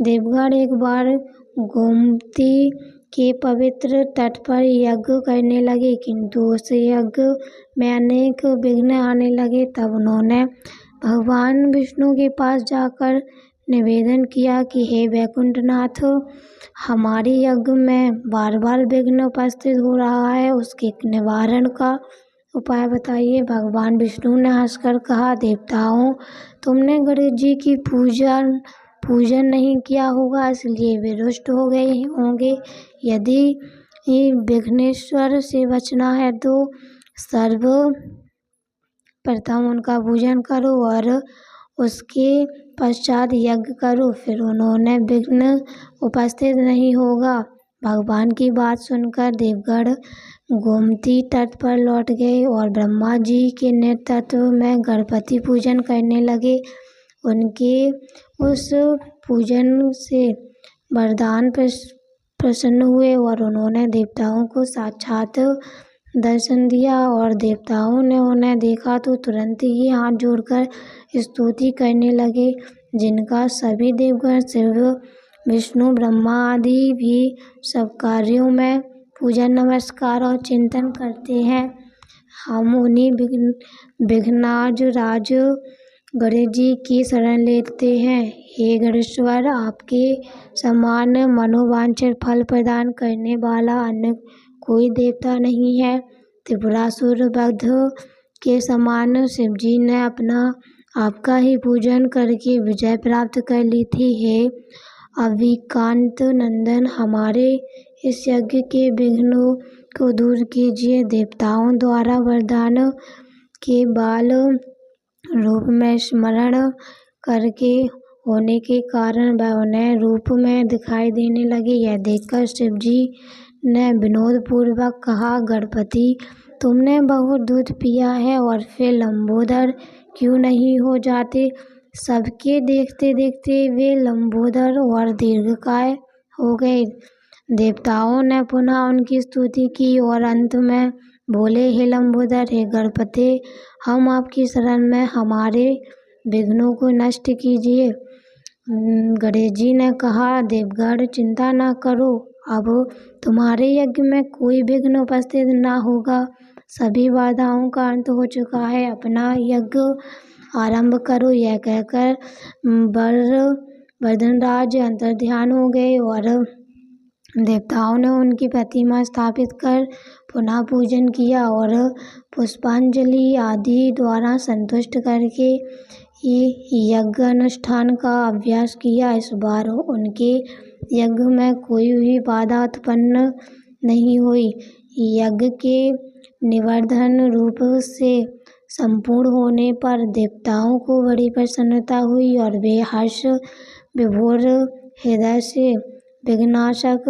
देवगण एक बार गोमती के पवित्र तट पर यज्ञ करने लगे, किंतु उस यज्ञ में अनेक विघ्न आने लगे। तब उन्होंने भगवान विष्णु के पास जाकर निवेदन किया कि हे वैकुंठनाथ, हमारे यज्ञ में बार बार विघ्न उपस्थित हो रहा है, उसके निवारण का उपाय बताइए। भगवान विष्णु ने हंसकर कहा, देवताओं, तुमने गणेश जी की पूजन नहीं किया होगा, इसलिए वे रुष्ट हो गए होंगे। यदि विघ्नेश्वर से बचना है तो सर्व प्रथम उनका पूजन करो और उसके पश्चात यज्ञ करो, फिर उन्होंने विघ्न उपस्थित नहीं होगा। भगवान की बात सुनकर देवगण गोमती तट पर लौट गए और ब्रह्मा जी के नेतृत्व में गणपति पूजन करने लगे। उनके उस पूजन से वरदान प्रसन्न हुए और उन्होंने देवताओं को साक्षात दर्शन दिया और देवताओं ने उन्हें देखा तो तुरंत ही हाथ जोड़कर स्तुति करने लगे, जिनका सभी देवगण शिव, विष्णु, ब्रह्मा आदि भी सब कार्यों में पूजन, नमस्कार और चिंतन करते हैं। हम उन्हीं विघ्नाज राज गणेश जी की शरण लेते हैं। हे गणेश्वर, आपके समान मनोवांछित फल प्रदान करने वाला अन्य कोई देवता नहीं है। त्रिपुरासुर वध के समान शिवजी ने आपका ही पूजन करके विजय प्राप्त कर ली थी। हे अविकांत नंदन, हमारे इस यज्ञ के विघ्नों को दूर कीजिए। देवताओं द्वारा वरदान के बाल रूप में स्मरण करके होने के कारण वह उन्हें रूप में दिखाई देने लगे। यह देखकर शिवजी ने विनोद पूर्वक कहा, गणपति, तुमने बहुत दूध पिया है और फिर लंबोदर क्यों नहीं हो जाते? सबके देखते देखते वे लंबोदर और दीर्घकाय हो गए। देवताओं ने पुनः उनकी स्तुति की और अंत में बोले, हे लंबोदर, हे गणपति, हम आपकी शरण में, हमारे विघ्नों को नष्ट कीजिए। गणेश जी ने कहा, देवगण, चिंता न करो, अब तुम्हारे यज्ञ में कोई विघ्न उपस्थित न होगा। सभी बाधाओं का अंत हो चुका है, अपना यज्ञ आरंभ करो। यह कहकर वर्धनराज अंतर्ध्यान हो गए और देवताओं ने उनकी प्रतिमा स्थापित कर पुनः पूजन किया और पुष्पांजलि आदि द्वारा संतुष्ट करके यज्ञ अनुष्ठान का अभ्यास किया। इस बार उनके यज्ञ में कोई भी बाधा उत्पन्न नहीं हुई। यज्ञ के निवर्धन रूप से संपूर्ण होने पर देवताओं को बड़ी प्रसन्नता हुई और वे हर्ष विभोर हृदय से विघ्नाशक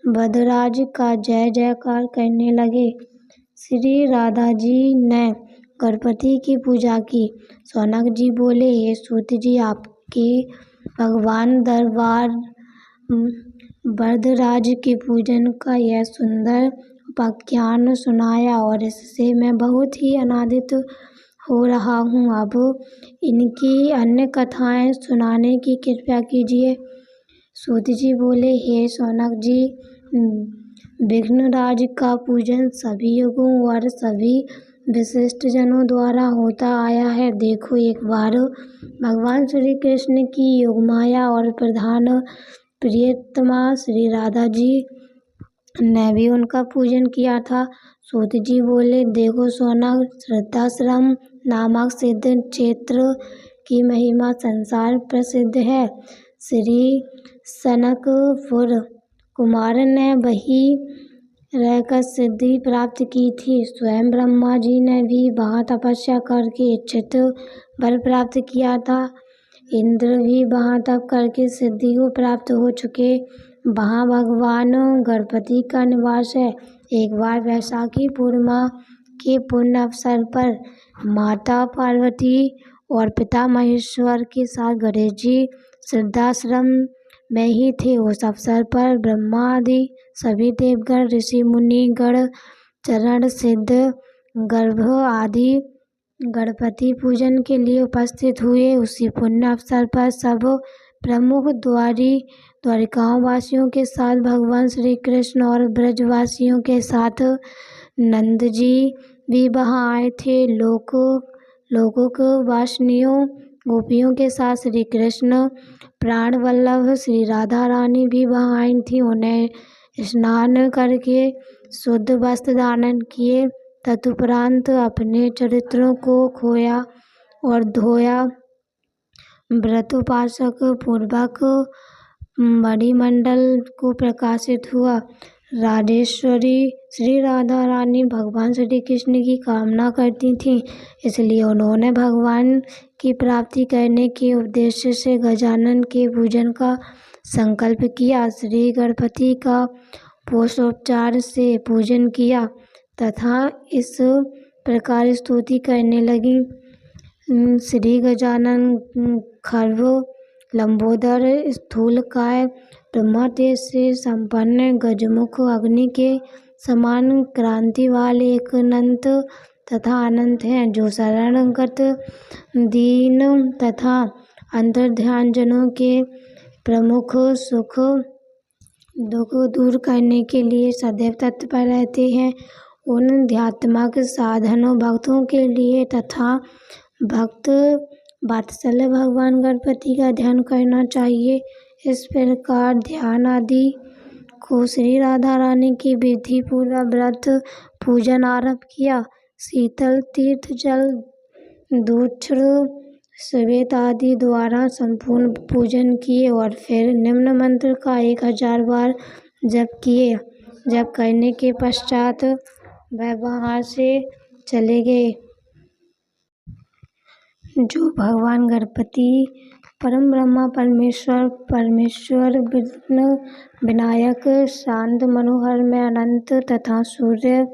वरदराज का जय जयकार करने लगे। श्री राधा जी ने गणपति की पूजा की। सौनक जी बोले, हे सूत जी, आपके भगवान दरबार वरदराज के पूजन का यह सुंदर उपाख्यान सुनाया और इससे मैं बहुत ही आनंदित हो रहा हूँ। अब इनकी अन्य कथाएं सुनाने की कृपा कीजिए। सूत जी बोले, हे सौनक जी, विघ्नराज का पूजन सभी युगों और सभी विशिष्ट जनों द्वारा होता आया है। देखो, एक बार भगवान श्री कृष्ण की योगमाया और प्रधान प्रियतमा श्री राधा जी ने भी उनका पूजन किया था। सूत जी बोले, देखो सौनक, श्रद्धाश्रम नामक सिद्ध क्षेत्र की महिमा संसार प्रसिद्ध है। श्री सनकपुर कुमार ने वहीं रहकर सिद्धि प्राप्त की थी। स्वयं ब्रह्मा जी ने भी वहाँ तपस्या करके इच्छित वर प्राप्त किया था। इंद्र भी वहाँ तप करके सिद्धि को प्राप्त हो चुके। वहाँ भगवान गणपति का निवास है। एक बार वैशाखी पूर्णिमा के पुण्य अवसर पर माता पार्वती और पिता महेश्वर के साथ गणेश जी सिद्धाश्रम में ही थे। उस अवसर पर ब्रह्मा आदि सभी देवगण, ऋषि मुनि गण, चरण सिद्ध, गर्भ आदि गणपति पूजन के लिए उपस्थित हुए। उसी पुण्य अवसर पर सब प्रमुख द्वारिकाओं वासियों के साथ भगवान श्री कृष्ण और ब्रजवासियों के साथ नंद जी भी वहाँ आए थे। लोकों को वासनियों गोपियों के साथ श्री कृष्ण प्राण वल्लभ श्री राधा रानी भी वहाँ आई थी। उन्हें स्नान करके शुद्ध वस्त्र धारण किए, तदुपरांत अपने चरित्रों को खोया और धोया। व्रत उपासक पूर्वक मणिमंडल को प्रकाशित हुआ। राजेश्वरी श्री राधा रानी भगवान श्री कृष्ण की कामना करती थीं, इसलिए उन्होंने भगवान की प्राप्ति करने के उद्देश्य से गजानन के पूजन का संकल्प किया। श्री गणपति का पोषोपचार से पूजन किया तथा इस प्रकार स्तुति करने लगी। श्री गजानन खर्व, लंबोदर, स्थूलकाय, ब्रह्मा तेज से संपन्न, गजमुख, अग्नि के समान क्रांति वाले एक अनंत तथा अनंत हैं, जो शरणगत दीन तथा अंतर्ध्यान जनों के प्रमुख, सुख दुख दूर करने के लिए सदैव तत्पर रहते हैं। उन ध्यात्मक साधनों भक्तों के लिए तथा भक्त वात्सल्य भगवान गणपति का ध्यान करना चाहिए। इस प्रकार ध्यान आदि को श्री राधा रानी की विधि पूर्वक व्रत पूजन आरंभ किया। शीतल तीर्थ जल, दूक्षण, श्वेत आदि द्वारा संपूर्ण पूजन किए और फिर निम्न मंत्र का 1000 बार जप किए। जप करने के पश्चात वह वहाँ से चले गए। जो भगवान गणपति परम ब्रह्मा परमेश्वर विघ्न विनायक, शांत मनोहर में अनंत तथा सूर्य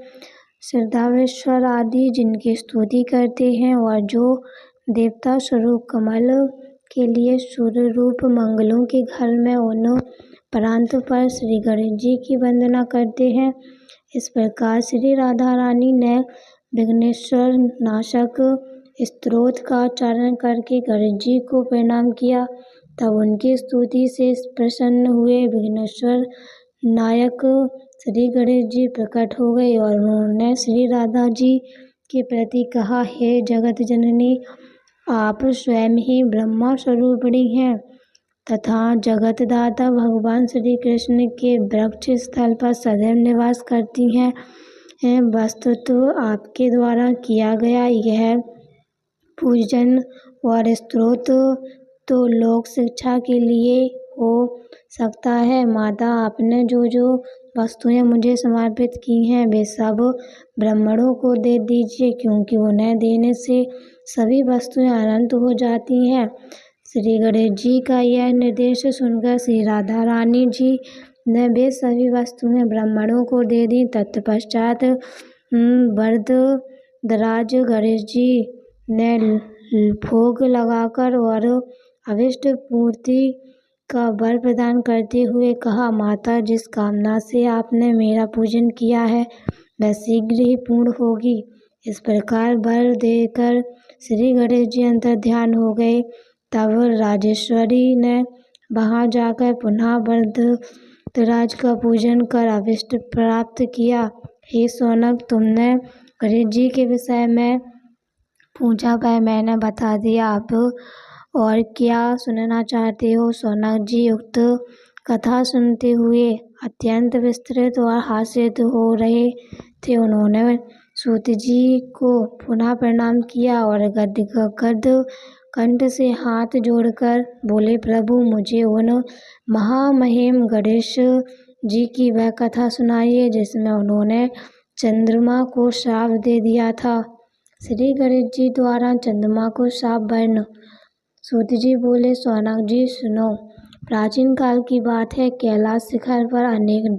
सिद्धावेश्वर आदि जिनकी स्तुति करते हैं और जो देवता स्वरूप कमल के लिए सूर्य रूप मंगलों के घर में उन प्रांत पर श्री गणेश जी की वंदना करते हैं। इस प्रकार श्री राधा रानी ने विघ्नेश्वर नाशक स्तोत्र का उच्चारण करके गणेश जी को प्रणाम किया। तब उनकी स्तुति से प्रसन्न हुए विघ्नेश्वर नायक श्री गणेश जी प्रकट हो गए और उन्होंने श्री राधा जी के प्रति कहा, हे जगत जननी, आप स्वयं ही ब्रह्मा स्वरूपिणी हैं तथा जगत दाता भगवान श्री कृष्ण के वृक्ष स्थल पर सदैव निवास करती हैं। वस्तुतः आपके द्वारा किया गया यह पूजन और स्तोत्र तो लोक शिक्षा के लिए हो सकता है। माता, आपने जो जो वस्तुएं मुझे समर्पित की हैं वे सब ब्राह्मणों को दे दीजिए, क्योंकि उन्हें देने से सभी वस्तुएं अनंत हो जाती हैं। श्री गणेश जी का यह निर्देश सुनकर श्री राधा रानी जी ने वे सभी वस्तुएं ब्राह्मणों को दे दी। तत्पश्चात वरदराज गणेश जी ने भोग लगाकर और अभिष्ट पूर्ति का वर प्रदान करते हुए कहा, माता, जिस कामना से आपने मेरा पूजन किया है वह शीघ्र ही पूर्ण होगी। इस प्रकार वर देकर श्री गणेश जी अंतर ध्यान हो गए। तब राजेश्वरी ने वहां जाकर पुनः वरदराज का पूजन कर अभिष्ट प्राप्त किया। हे सौनक, तुमने गणेश जी के विषय में पूछा, वह मैंने बता दिया। अब और क्या सुनना चाहते हो? सौनक जी उक्त कथा सुनते हुए अत्यंत विस्तृत और हास्यरत हो रहे थे। उन्होंने सूत जी को पुनः प्रणाम किया और गद्गद कंठ से हाथ जोड़कर बोले, प्रभु, मुझे उन महामहिम गणेश जी की वह कथा सुनाइए जिसमें उन्होंने चंद्रमा को शाप दे दिया था। श्री गणेश जी द्वारा चंद्रमा को शाप वर्ण। सूत जी बोले, सौनक जी सुनो। प्राचीन काल की बात है। कैलाश शिखर पर अनेक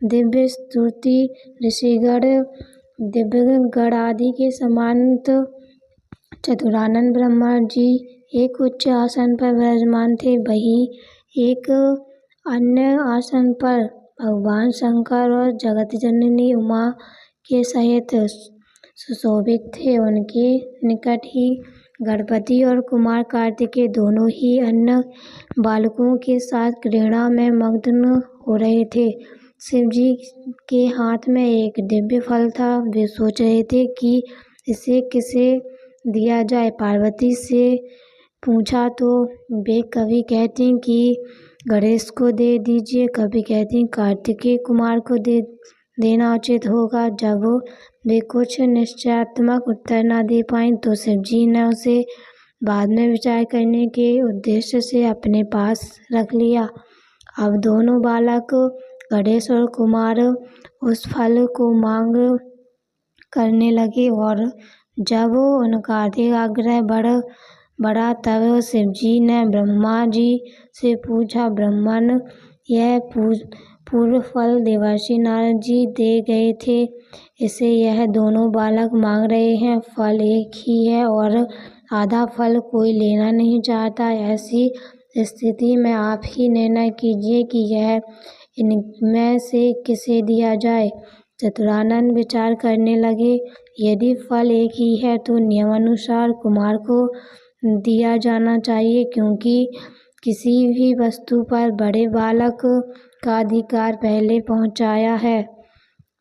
दिव्य स्तुति ऋषिगण, दिव्यगण आदि के समांत चतुरानन ब्रह्मा जी एक उच्च आसन पर विराजमान थे। वहीं एक अन्य आसन पर भगवान शंकर और जगत जननी उमा के सहित सुशोभित थे। उनके निकट ही गणपति और कुमार कार्तिकेय दोनों ही अन्य बालकों के साथ क्रीड़ा में मग्न हो रहे थे। शिव जी के हाथ में एक दिव्य फल था। वे सोच रहे थे कि इसे किसे दिया जाए। पार्वती से पूछा तो वे कभी कहते हैं कि गणेश को दे दीजिए, कभी कहते हैं कार्तिकेय कुमार को देना उचित होगा। जब वे कुछ निश्चयात्मक उत्तर न दे पाए तो शिवजी ने उसे बाद में विचार करने के उद्देश्य से अपने पास रख लिया। अब दोनों बालक गणेश और कुमार उस फल को मांग करने लगे और जब उनका अधिक आग्रह बढ़ा तब शिवजी ने ब्रह्मा जी से पूछा, ब्राह्मण, यह पूर्व फल देवर्षि नारद जी दे गए थे, इसे यह दोनों बालक मांग रहे हैं। फल एक ही है और आधा फल कोई लेना नहीं चाहता। ऐसी स्थिति में आप ही निर्णय कीजिए कि यह इनमें से किसे दिया जाए। चतुरानन विचार करने लगे। यदि फल एक ही है तो नियमानुसार कुमार को दिया जाना चाहिए, क्योंकि किसी भी वस्तु पर बड़े बालक का अधिकार पहले पहुंचाया है।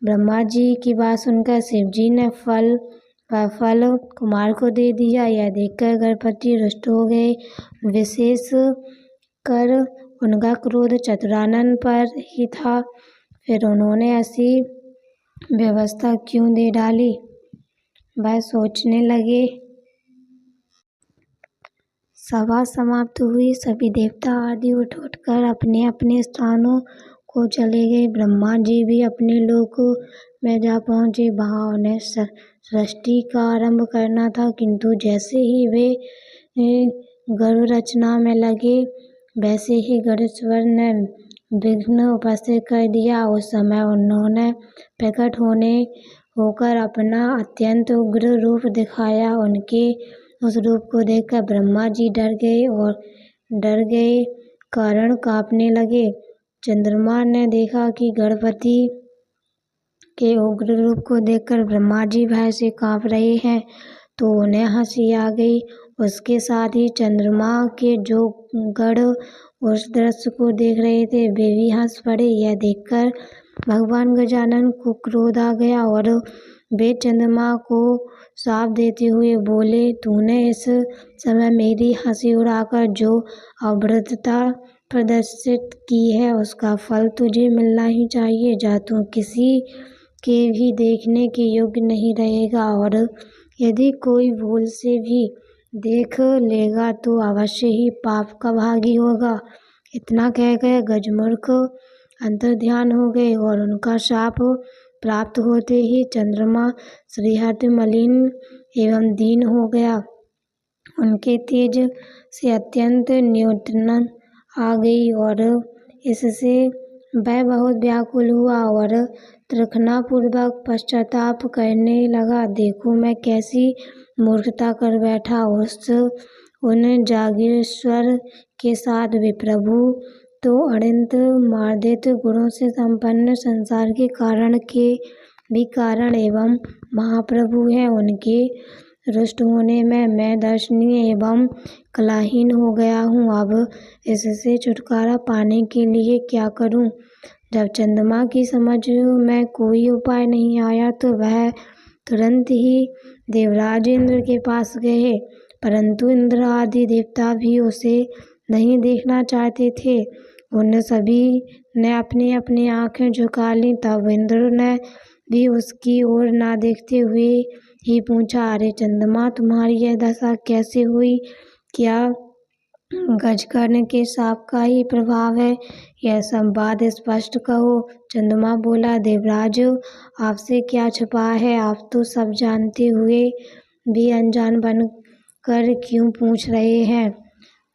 ब्रह्मा जी की बात सुनकर शिवजी ने फल कुमार को दे दिया। यह देखकर गणपति रुष्ट हो गए। विशेष कर उनका क्रोध चतुरानन पर ही था। फिर उन्होंने ऐसी व्यवस्था क्यों दे डाली, वह सोचने लगे। सभा समाप्त हुई। सभी देवता आदि उठकर अपने अपने स्थानों को चले गए। ब्रह्मा जी भी अपने लोक में जा पहुँचे। वहाँ उन्हें सृष्टि का आरंभ करना था, किंतु जैसे ही वे गर्भ रचना में लगे वैसे ही गणेश्वर ने विघ्न उपस्थित कर दिया। उस समय उन्होंने प्रकट होकर अपना अत्यंत उग्र रूप दिखाया। उनके उस रूप को देखकर ब्रह्मा जी डर गए कारण कांपने लगे। चंद्रमा ने देखा कि गणपति के उग्र रूप को देखकर ब्रह्मा जी भय से कांप रहे हैं, तो उन्हें हंसी आ गई। उसके साथ ही चंद्रमा के जो गण उस दृश्य को देख रहे थे वे भी हंस पड़े। यह देखकर भगवान गजानन को क्रोध आ गया और वे चंद्रमा को शाप देते हुए बोले, तूने इस समय मेरी हंसी उड़ाकर जो अभद्रता प्रदर्शित की है उसका फल तुझे मिलना ही चाहिए। जा तू किसी के भी देखने के योग्य नहीं रहेगा, और यदि कोई भूल से भी देख लेगा तो अवश्य ही पाप का भागी होगा। इतना कहकर गजमूर्ख अंतर्ध्यान हो गए और उनका शाप प्राप्त होते ही चंद्रमा श्रीहर्ष मलिन एवं दीन हो गया। उनके तेज से अत्यंत न्यूनता आ गई और इससे वह बहुत व्याकुल हुआ और तृष्णापूर्वक पश्चाताप करने लगा। देखो मैं कैसी मूर्खता कर बैठा। उन जागीरेश्वर के साथ वे प्रभु तो अनंत मार्दित गुणों से संपन्न संसार के कारण एवं महाप्रभु हैं। उनके रुष्ट होने में मैं दर्शनीय एवं कलाहीन हो गया हूँ। अब इससे छुटकारा पाने के लिए क्या करूँ? जब चंद्रमा की समझ में कोई उपाय नहीं आया तो वह तुरंत ही देवराज इंद्र के पास गए, परंतु इंद्र आदि देवता भी उसे नहीं देखना चाहते थे। उन सभी ने अपनी अपनी आंखें झुका लीं। तब इंद्र ने भी उसकी ओर ना देखते हुए ही पूछा, अरे चंद्रमा, तुम्हारी यह दशा कैसे हुई? क्या गजकर्ण के शाप का ही प्रभाव है? यह सब बात स्पष्ट कहो। चंद्रमा बोला, देवराज, आपसे क्या छुपा है? आप तो सब जानते हुए भी अनजान बनकर क्यों पूछ रहे हैं?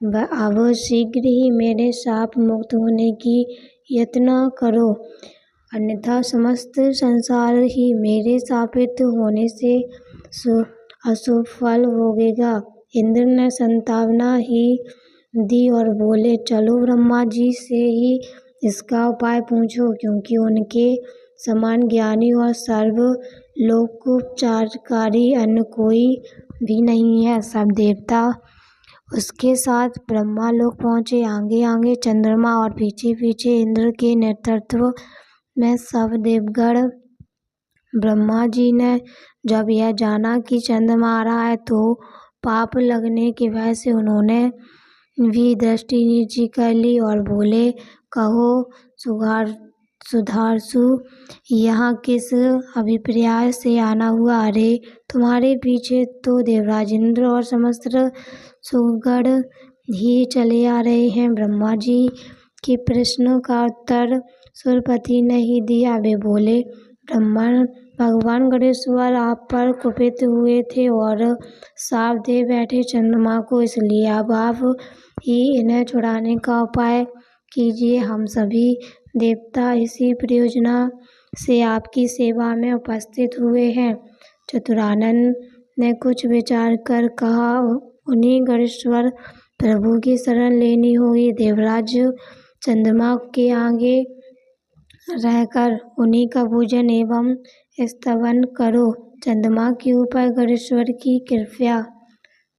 अब शीघ्र ही मेरे शाप मुक्त होने की यत्न करो, अन्यथा समस्त संसार ही मेरे शापित होने से अशुभ फल भोगेगा। इंद्र ने संतावना ही दी और बोले, चलो ब्रह्मा जी से ही इसका उपाय पूछो, क्योंकि उनके समान ज्ञानी और सर्वलोकोपचारकारी अन्य कोई भी नहीं है। सब देवता उसके साथ ब्रह्मा लोक पहुँचे। आगे आगे चंद्रमा और पीछे पीछे इंद्र के नेतृत्व में सब देवगण। ब्रह्मा जी ने जब यह जाना कि चंद्रमा आ रहा है तो पाप लगने की वजह से उन्होंने भी दृष्टि नीची कर ली और बोले, कहो सुधारसु, यहाँ किस अभिप्राय से आना हुआ? अरे, तुम्हारे पीछे तो देवराज इंद्र और समस्त सुगण ही चले आ रहे हैं। ब्रह्मा जी के प्रश्न का उत्तर सूर्यपति ने ही दिया। वे बोले, भगवान गणेश्वर आप पर कुपित हुए थे और शाप दे बैठे चंद्रमा को, इसलिए अब आप ही इन्हें छुड़ाने का उपाय कीजिए। हम सभी देवता इसी प्रयोजना से आपकी सेवा में उपस्थित हुए हैं। चतुरानन ने कुछ विचार कर कहा, उन्हीं गणेश्वर प्रभु की शरण लेनी होगी। देवराज चंद्रमा के आगे रहकर उन्हीं का पूजन एवं स्तवन करो। चंद्रमा के ऊपर गणेश्वर की कृपा